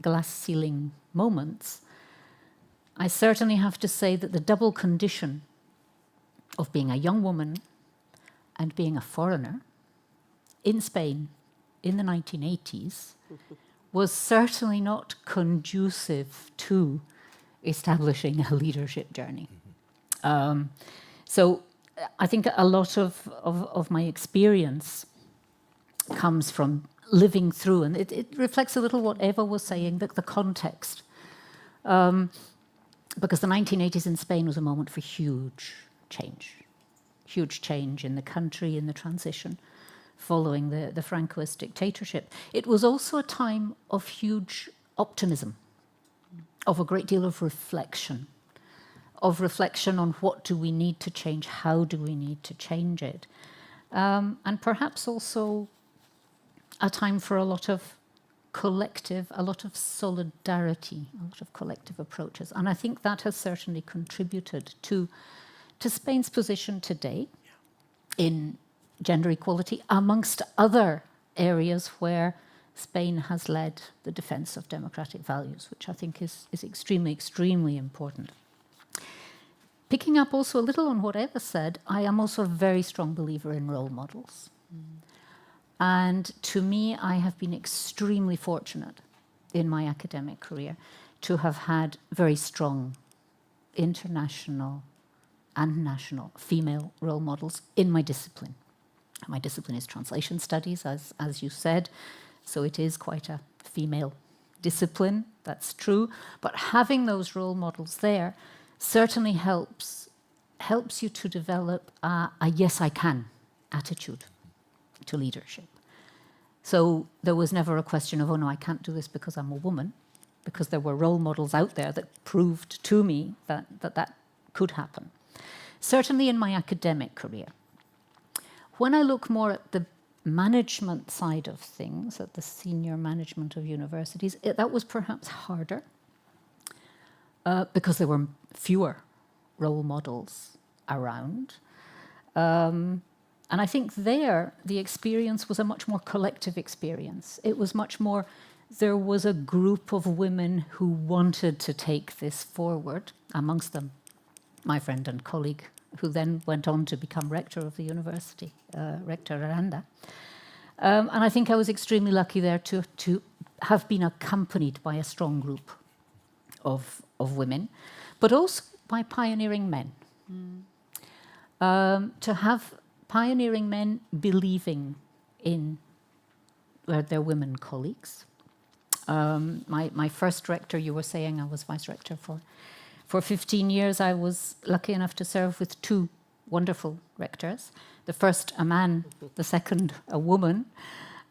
S5: glass ceiling moments, I certainly have to say that the double condition of being a young woman and being a foreigner in Spain in the 1980s was certainly not conducive to establishing a leadership journey. So I think a lot of my experience comes from living through, and it reflects a little what Eva was saying, the context. Because the 1980s in Spain was a moment for huge change in the country, in the transition following the Francoist dictatorship. It was also a time of huge optimism, of a great deal of reflection on what do we need to change, how do we need to change it, and perhaps also a time for a lot of solidarity, a lot of collective approaches. And I think that has certainly contributed to Spain's position today in gender equality, amongst other areas where Spain has led the defense of democratic values, which I think is extremely, extremely important. Picking up also a little on what Eva said, I am also a very strong believer in role models. And to me, I have been extremely fortunate in my academic career to have had very strong international and national female role models in my discipline. My discipline is translation studies, as you said, so it is quite a female discipline, that's true. But having those role models there certainly helps you to develop a yes, I can attitude to leadership. So there was never a question of, oh no, I can't do this because I'm a woman, because there were role models out there that proved to me that could happen. Certainly in my academic career. When I look more at the management side of things, at the senior management of universities, that was perhaps harder because there were fewer role models around. And I think there, the experience was a much more collective experience. It was much more there was a group of women who wanted to take this forward, amongst them my friend and colleague, who then went on to become rector of the university, Rector Aranda. And I think I was extremely lucky there to have been accompanied by a strong group of women, but also by pioneering men. To have pioneering men believing in their women colleagues. My first rector, you were saying I was vice rector for 15 years. I was lucky enough to serve with two wonderful rectors. The first a man, the second a woman.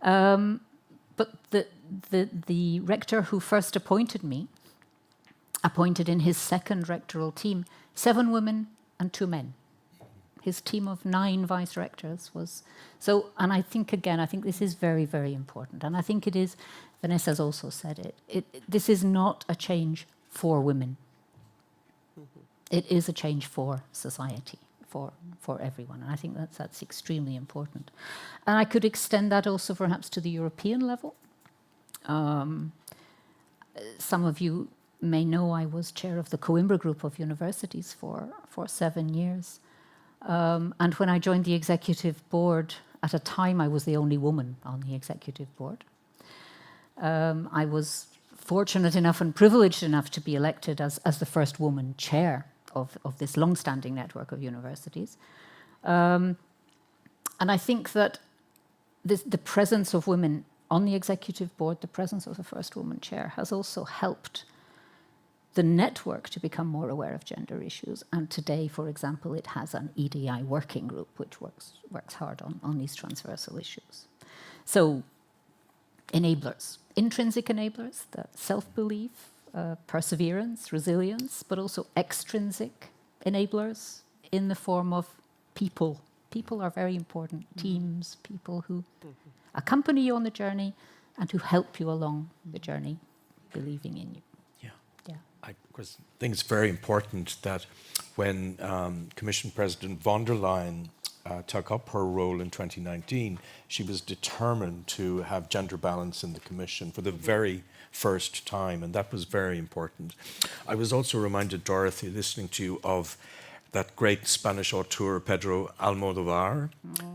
S5: But the rector who first appointed me, appointed in his second rectoral team 7 women and 2 men. His team of 9 vice rectors was so. And I think this is very, very important. And I think it is. Vanessa's also said it. This is not a change for women. It is a change for society, for everyone. And I think that's extremely important. And I could extend that also perhaps to the European level. Some of you may know I was chair of the Coimbra Group of Universities for 7 years. And when I joined the executive board, at a time I was the only woman on the executive board. I was fortunate enough and privileged enough to be elected as the first woman chair of this long-standing network of universities. And I think that the presence of women on the executive board, the presence of the first woman chair, has also helped the network to become more aware of gender issues. And today, for example, it has an EDI working group which works hard on these transversal issues. So enablers, intrinsic enablers, the self-belief, perseverance, resilience, but also extrinsic enablers in the form of people. People are very important. Teams, people who accompany you on the journey and who help you along the journey, believing in you.
S1: I of course think it's very important that when Commission President von der Leyen took up her role in 2019, she was determined to have gender balance in the Commission for the very first time, and that was very important. I was also reminded, Dorothy, listening to you, of that great Spanish auteur, Pedro Almodóvar.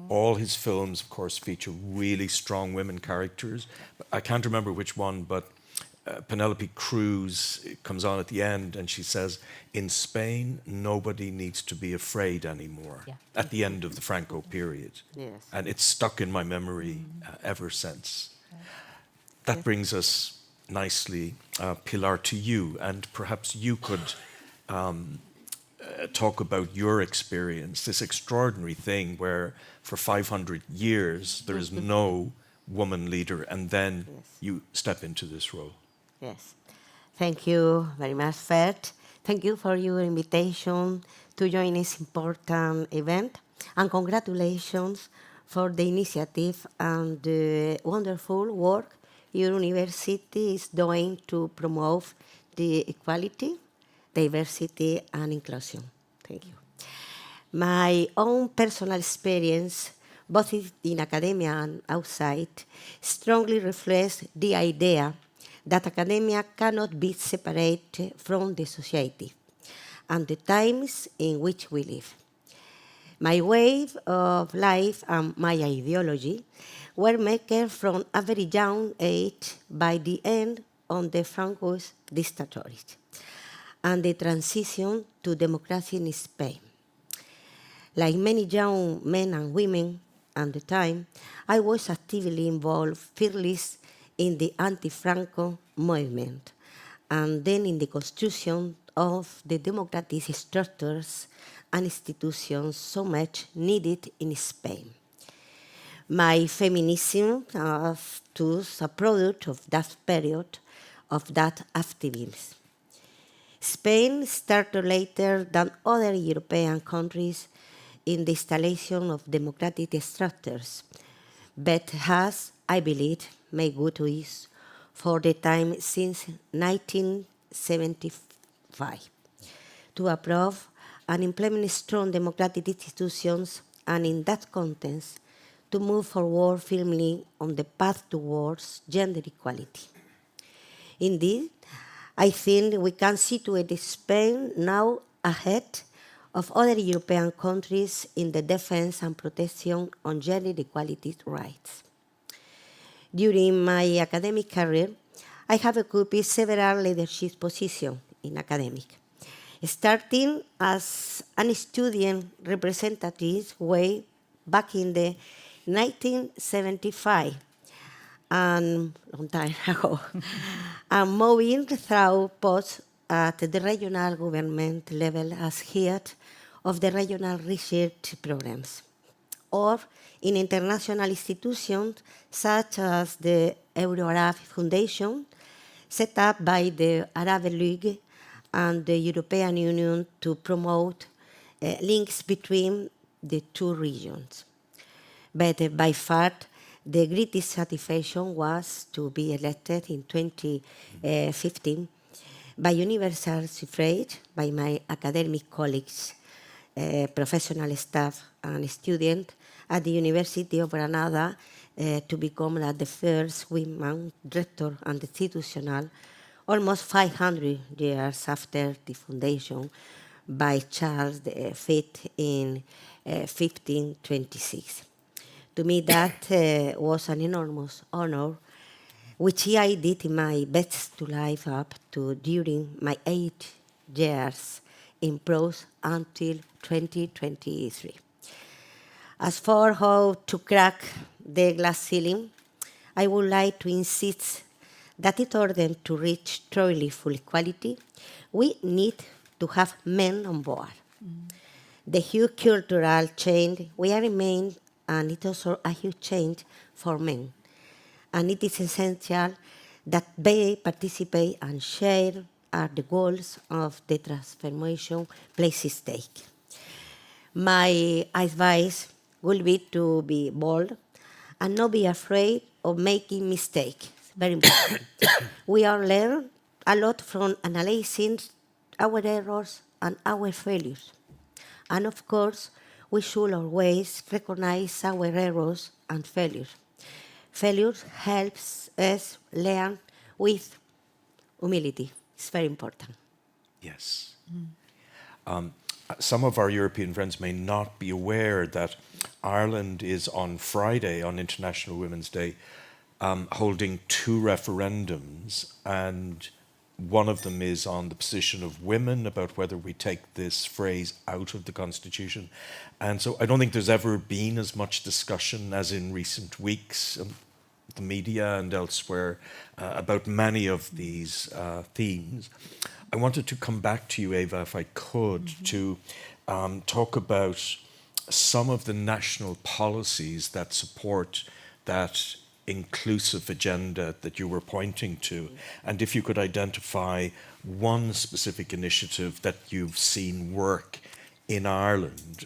S1: All his films, of course, feature really strong women characters. I can't remember which one, but Penelope Cruz comes on at the end and she says, in Spain, nobody needs to be afraid anymore, at the end of the Franco period.
S6: Yes.
S1: And it's stuck in my memory ever since. That brings us nicely, Pilar, to you. And perhaps you could talk about your experience, this extraordinary thing where for 500 years there is no woman leader, and then you step into this role.
S6: Yes. Thank you very much, Fred. Thank you for your invitation to join this important event. And congratulations for the initiative and the wonderful work your university is doing to promote the equality, diversity, and inclusion. Thank you. My own personal experience, both in academia and outside, strongly reflects the idea that academia cannot be separated from the society and the times in which we live. My way of life and my ideology were made from a very young age by the end of the Francoist dictatorship and the transition to democracy in Spain. Like many young men and women at the time, I was actively involved first in the anti-Franco movement, and then in the construction of the democratic structures and institutions so much needed in Spain. My feminism was thus a product of that period, of that activism. Spain started later than other European countries in the installation of democratic structures, but has, I believe, made good use for the time since 1975 to approve and implement strong democratic institutions, and in that context, to move forward firmly on the path towards gender equality. Indeed, I think we can situate Spain now ahead of other European countries in the defense and protection on gender equality rights. During my academic career, I have occupied several leadership positions in academic, starting as a student representative way back in the 1975, and long time ago, and moving through posts at the regional government level as head of the regional research programs, or in international institutions such as the Euro-Arab Foundation, set up by the Arab League and the European Union to promote links between the two regions. But by far, the greatest satisfaction was to be elected in 2015 by universal suffrage by my academic colleagues, professional staff, and students at the University of Granada to become the first women rector and institutional, almost 500 years after the foundation by Charles V in 1526. To me, that was an enormous honor, which I did my best to live up to during my 8 years in prose until 2023. As for how to crack the glass ceiling, I would like to insist that in order to reach truly full equality, we need to have men on board. The huge cultural change we are in, and it is also a huge change for men. And it is essential that they participate and share the goals of the transformation place stake. My advice will be to be bold and not be afraid of making mistakes. Very important. We all learn a lot from analyzing our errors and our failures. And of course, we should always recognize our errors and failures. Failures helps us learn with humility. It's very important.
S1: Yes. Some of our European friends may not be aware that Ireland is on Friday, on International Women's Day, holding 2 referendums, and one of them is on the position of women about whether we take this phrase out of the Constitution. And so I don't think there's ever been as much discussion as in recent weeks, the media and elsewhere, about many of these themes. I wanted to come back to you, Eva, if I could, to talk about some of the national policies that support that inclusive agenda that you were pointing to, and if you could identify one specific initiative that you've seen work in Ireland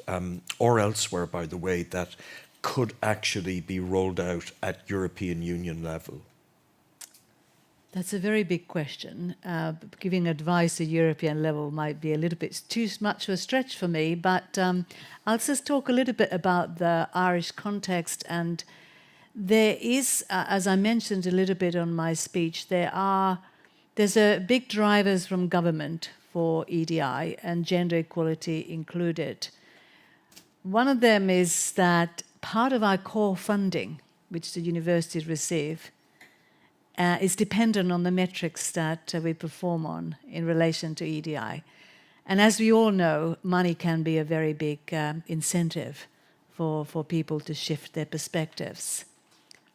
S1: or elsewhere, by the way, that could actually be rolled out at European Union level.
S3: That's a very big question. Giving advice at European level might be a little bit too much of a stretch for me, but I'll just talk a little bit about the Irish context. And there is, as I mentioned a little bit on my speech, there's a big drivers from government for EDI and gender equality included. One of them is that part of our core funding, which the universities receive, is dependent on the metrics that we perform on in relation to EDI. And as we all know, money can be a very big incentive for people to shift their perspectives.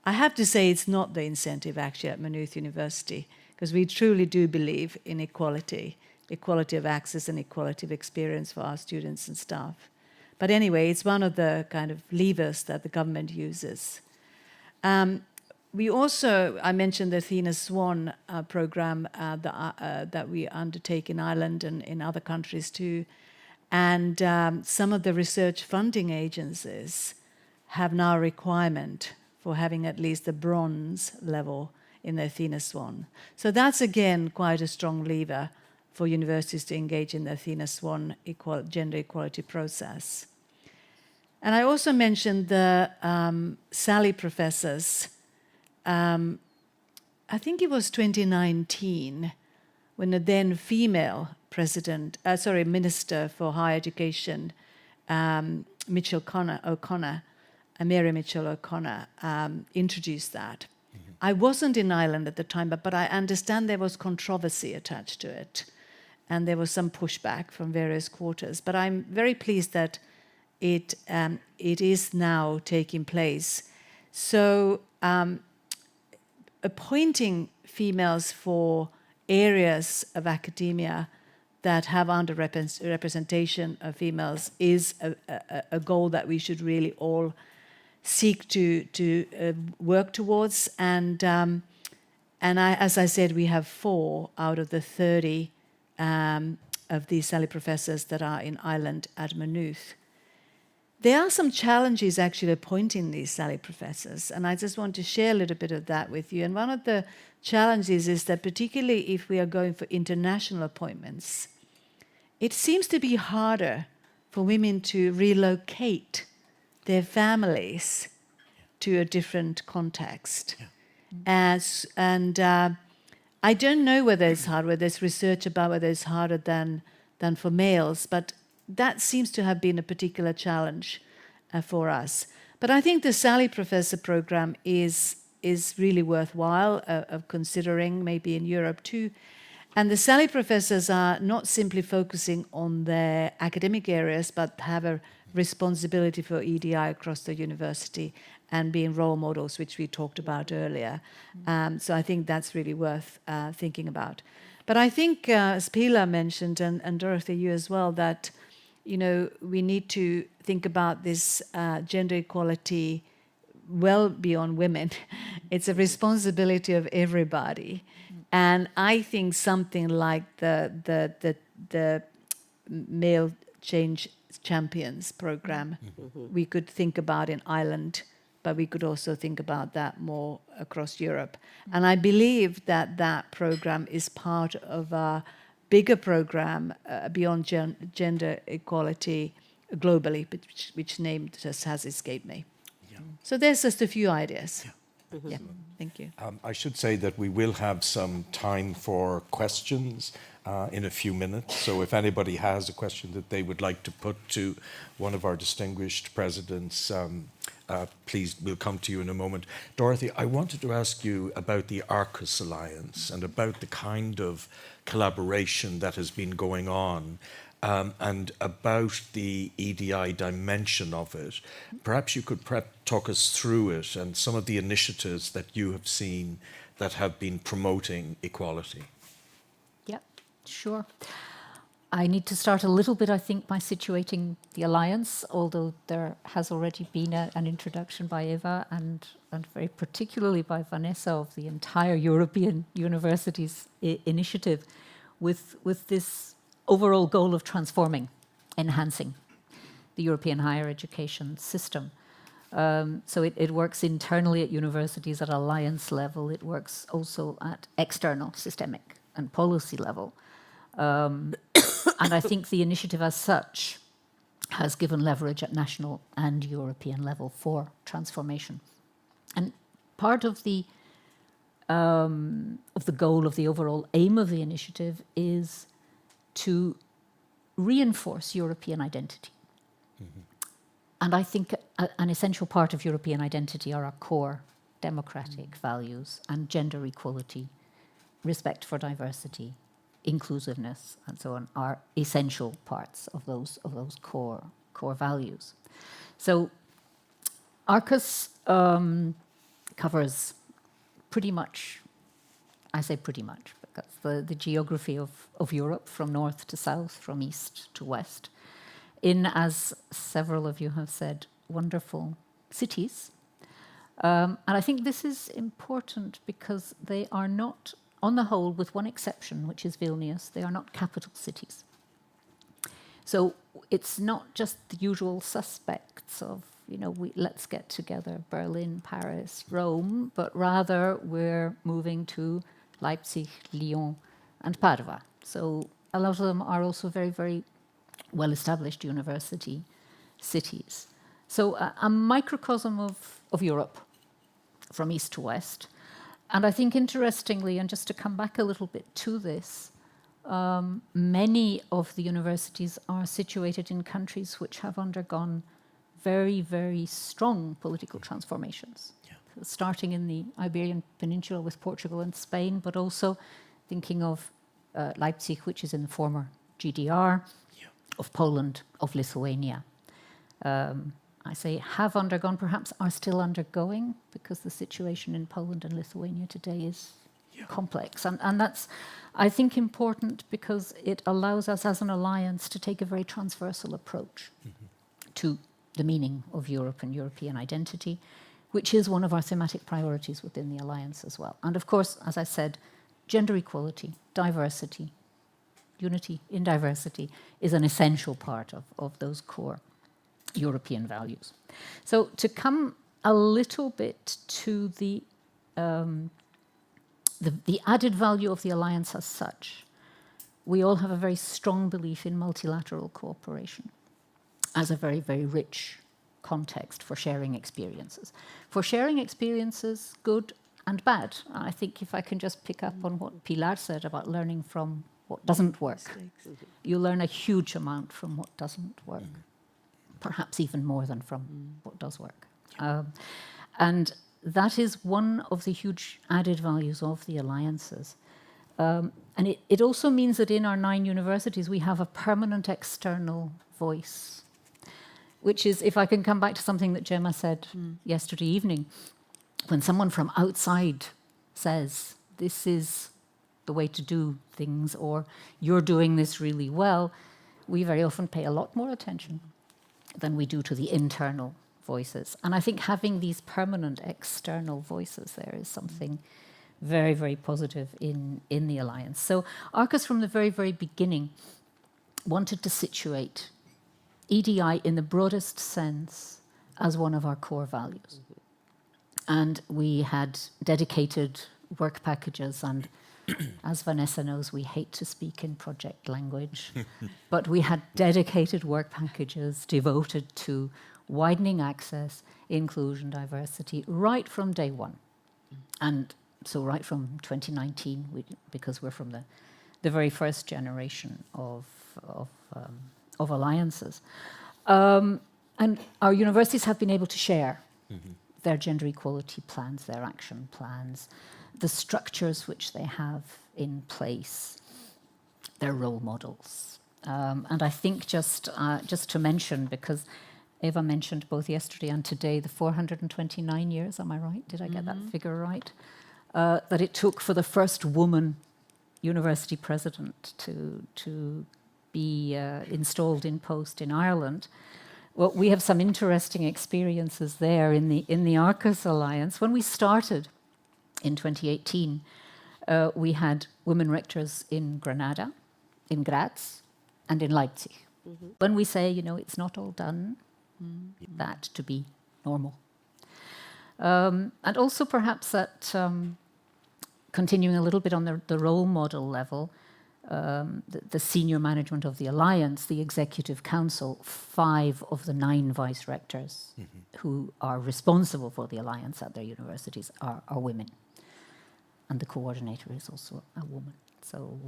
S3: I have to say it's not the incentive actually at Maynooth University, because we truly do believe in equality of access and equality of experience for our students and staff. But anyway, it's one of the kind of levers that the government uses. We also, I mentioned the Athena Swan program that we undertake in Ireland and in other countries too. And some of the research funding agencies have now a requirement for having at least the bronze level in the Athena Swan. So that's, again, quite a strong lever for universities to engage in the Athena Swan gender equality process. And I also mentioned the SALI professors I think it was 2019, when the then female Minister for Higher Education, Mary Mitchell O'Connor, introduced that. I wasn't in Ireland at the time, but I understand there was controversy attached to it, and there was some pushback from various quarters. But I'm very pleased that it is now taking place. So appointing females for areas of academia that have underrepresentation of females is a goal that we should really all seek to work towards. And as I said, we have 4 out of the 30 of these Sally professors that are in Ireland at Maynooth. There are some challenges actually appointing these Sally professors, and I just want to share a little bit of that with you. And one of the challenges is that particularly if we are going for international appointments, it seems to be harder for women to relocate their families to a different context. Yeah. I don't know whether it's hard, whether there's research about whether it's harder than for males, but that seems to have been a particular challenge for us. But I think the Sally Professor program is really worthwhile of considering, maybe in Europe too. And the Sally Professors are not simply focusing on their academic areas, but have a responsibility for EDI across the university and being role models, which we talked about earlier. So I think that's really worth thinking about. But I think, as Pilar mentioned, and Dorothy, you as well, that we need to think about this gender equality well beyond women. It's a responsibility of everybody. And I think something like the Male Change Champions program, we could think about in Ireland, but we could also think about that more across Europe. And I believe that program is part of a bigger program beyond gender equality globally, which name just has escaped me. Yeah. So there's just a few ideas. Yeah. Yeah, thank you.
S1: I should say that we will have some time for questions in a few minutes. So if anybody has a question that they would like to put to one of our distinguished presidents, please, we'll come to you in a moment. Dorothy, I wanted to ask you about the Arqus Alliance and about the kind of collaboration that has been going on and about the EDI dimension of it. Perhaps you could talk us through it and some of the initiatives that you have seen that have been promoting equality.
S5: Yeah, sure. I need to start a little bit, I think, by situating the Alliance, although there has already been an introduction by Eva and very particularly by Vanessa of the entire European Universities Initiative with this overall goal of transforming, enhancing the European higher education system. So it works internally at universities at alliance level. It works also at external, systemic and policy level. And I think the initiative as such has given leverage at national and European level for transformation. And part of the goal, of the overall aim of the initiative is to reinforce European identity. Mm-hmm. And I think an essential part of European identity are our core democratic values and gender equality, respect for diversity, inclusiveness, and so on, are essential parts of those core values. So Arqus covers pretty much, I say pretty much, because the geography of Europe from north to south, from east to west, in, as several of you have said, wonderful cities. And I think this is important because they are not, on the whole, with one exception, which is Vilnius, they are not capital cities. So it's not just the usual suspects of, let's get together, Berlin, Paris, Rome, but rather we're moving to Leipzig, Lyon, and Padua. So a lot of them are also very, very well-established university cities. So a microcosm of Europe from east to west. And I think interestingly, and just to come back a little bit to this, many of the universities are situated in countries which have undergone very, very strong political transformations. Starting in the Iberian Peninsula with Portugal and Spain, but also thinking of Leipzig, which is in the former GDR, of Poland, of Lithuania. I say have undergone, perhaps are still undergoing, because the situation in Poland and Lithuania today is complex. And that's, I think, important because it allows us as an alliance to take a very transversal approach to the meaning of Europe and European identity, which is one of our thematic priorities within the alliance as well. And of course, as I said, gender equality, diversity, unity in diversity is an essential part of those core European values. So to come a little bit to the added value of the alliance as such, we all have a very strong belief in multilateral cooperation as a very, very rich context for sharing experiences. For sharing experiences, good and bad. I think if I can just pick up on what Pilar said about learning from what doesn't work, you learn a huge amount from what doesn't work, perhaps even more than from what does work. And that is one of the huge added values of the alliances. And it also means that in our 9 universities, we have a permanent external voice, which is, if I can come back to something that Gemma said yesterday evening, when someone from outside says, this is the way to do things, or you're doing this really well, we very often pay a lot more attention than we do to the internal voices. And I think having these permanent external voices there is something very, very positive in the alliance. So Arqus, from the very, very beginning, wanted to situate EDI in the broadest sense as one of our core values. And we had dedicated work packages, and as Vanessa knows, we hate to speak in project language, but we had dedicated work packages devoted to widening access, inclusion, diversity, right from day one. And so right from 2019, because we're from the very first generation of alliances. And our universities have been able to share their gender equality plans, their action plans, the structures which they have in place, their role models. And I think just to mention, because Eva mentioned both yesterday and today the 429 years, am I right? Did I get that figure right? That it took for the first woman university president to be installed in post in Ireland. Well, we have some interesting experiences there in the Arqus Alliance. When we started in 2018, we had women rectors in Granada, in Graz, and in Leipzig. When we say, it's not all done, that to be normal. And also perhaps that, continuing a little bit on the role model level, the senior management of the Alliance, the Executive Council, 5 of the 9 vice rectors who are responsible for the Alliance at their universities are women. And the coordinator is also a woman. So,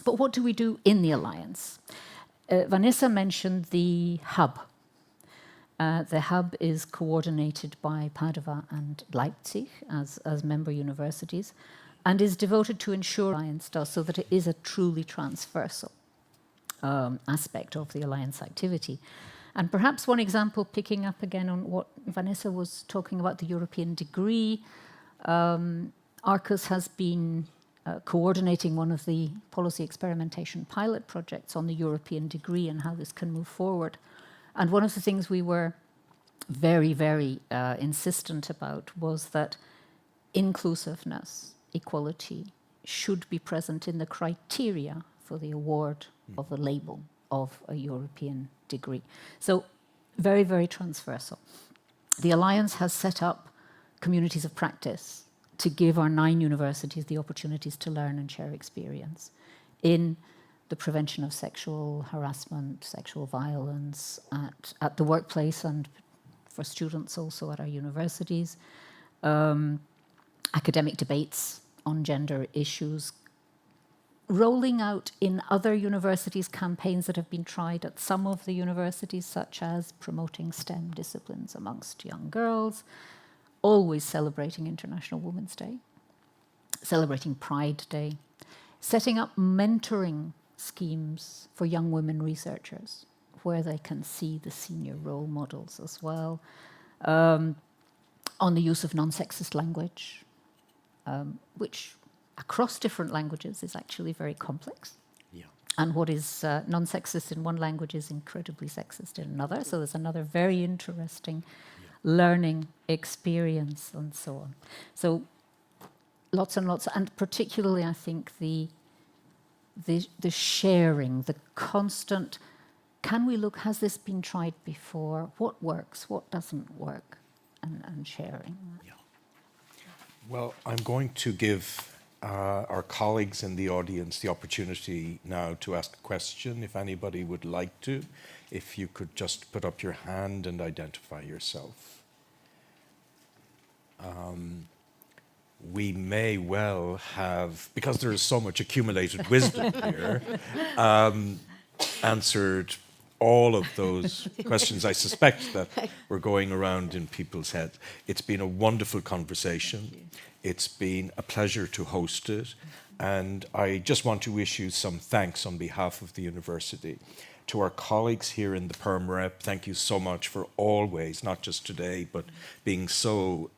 S5: but what do we do in the Alliance? Vanessa mentioned the hub. The hub is coordinated by Padova and Leipzig as member universities, and is devoted to ensure Alliance does so that it is a truly transversal aspect of the Alliance activity. And perhaps one example, picking up again on what Vanessa was talking about, the European degree, Arqus has been coordinating one of the policy experimentation pilot projects on the European degree and how this can move forward. And one of the things we were very, very insistent about was that inclusiveness, equality, should be present in the criteria for the award of the label of a European degree. So very, very transversal. The Alliance has set up communities of practice to give our 9 universities the opportunities to learn and share experience in the prevention of sexual harassment, sexual violence at the workplace, and for students also at our universities. academic debates on gender issues, rolling out in other universities campaigns that have been tried at some of the universities, such as promoting STEM disciplines amongst young girls, always celebrating International Women's Day, celebrating Pride Day, setting up mentoring schemes for young women researchers where they can see the senior role models as well, on the use of non-sexist language, which across different languages is actually very complex.
S1: Yeah.
S5: And what is non-sexist in one language is incredibly sexist in another. So there's another very interesting learning experience and so on. So lots and lots, and particularly I think the sharing, the constant, can we look, has this been tried before? What works, what doesn't work? And sharing.
S1: Yeah. Well, I'm going to give our colleagues in the audience the opportunity now to ask a question, if anybody would like to. If you could just put up your hand and identify yourself. We may well have, because there is so much accumulated wisdom here, answered all of those questions I suspect that were going around in people's heads. It's been a wonderful conversation. It's been a pleasure to host it. And I just want to issue some thanks on behalf of the university. To our colleagues here in the Perm Rep, thank you so much for always, not just today, but being so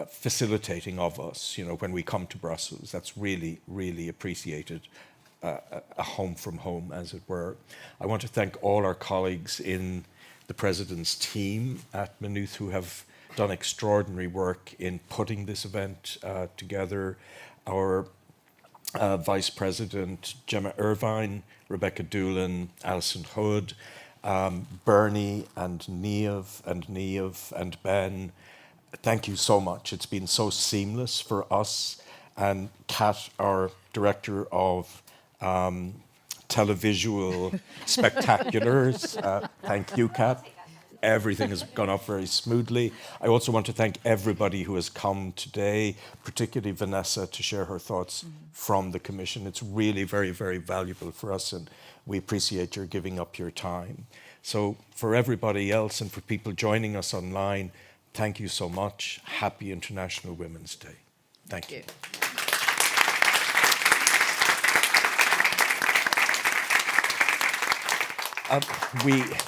S1: facilitating of us, you know, when we come to Brussels. That's really, really appreciated. A home from home, as it were. I want to thank all our colleagues in the President's team at Maynooth who have done extraordinary work in putting this event together. Our Vice President, Gemma Irvine, Rebecca Doolan, Alison Hood, Bernie and Niamh and Ben. Thank you so much. It's been so seamless for us. And Kat, our Director of televisual spectaculars. Thank you, Kat. Everything has gone off very smoothly. I also want to thank everybody who has come today, particularly Vanessa, to share her thoughts from the Commission. It's really very, very valuable for us, and we appreciate your giving up your time. So for everybody else and for people joining us online, thank you so much. Happy International Women's Day. Thank you.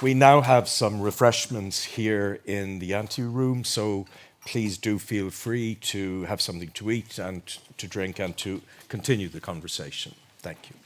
S1: We now have some refreshments here in the anteroom, so please do feel free to have something to eat and to drink and to continue the conversation. Thank you.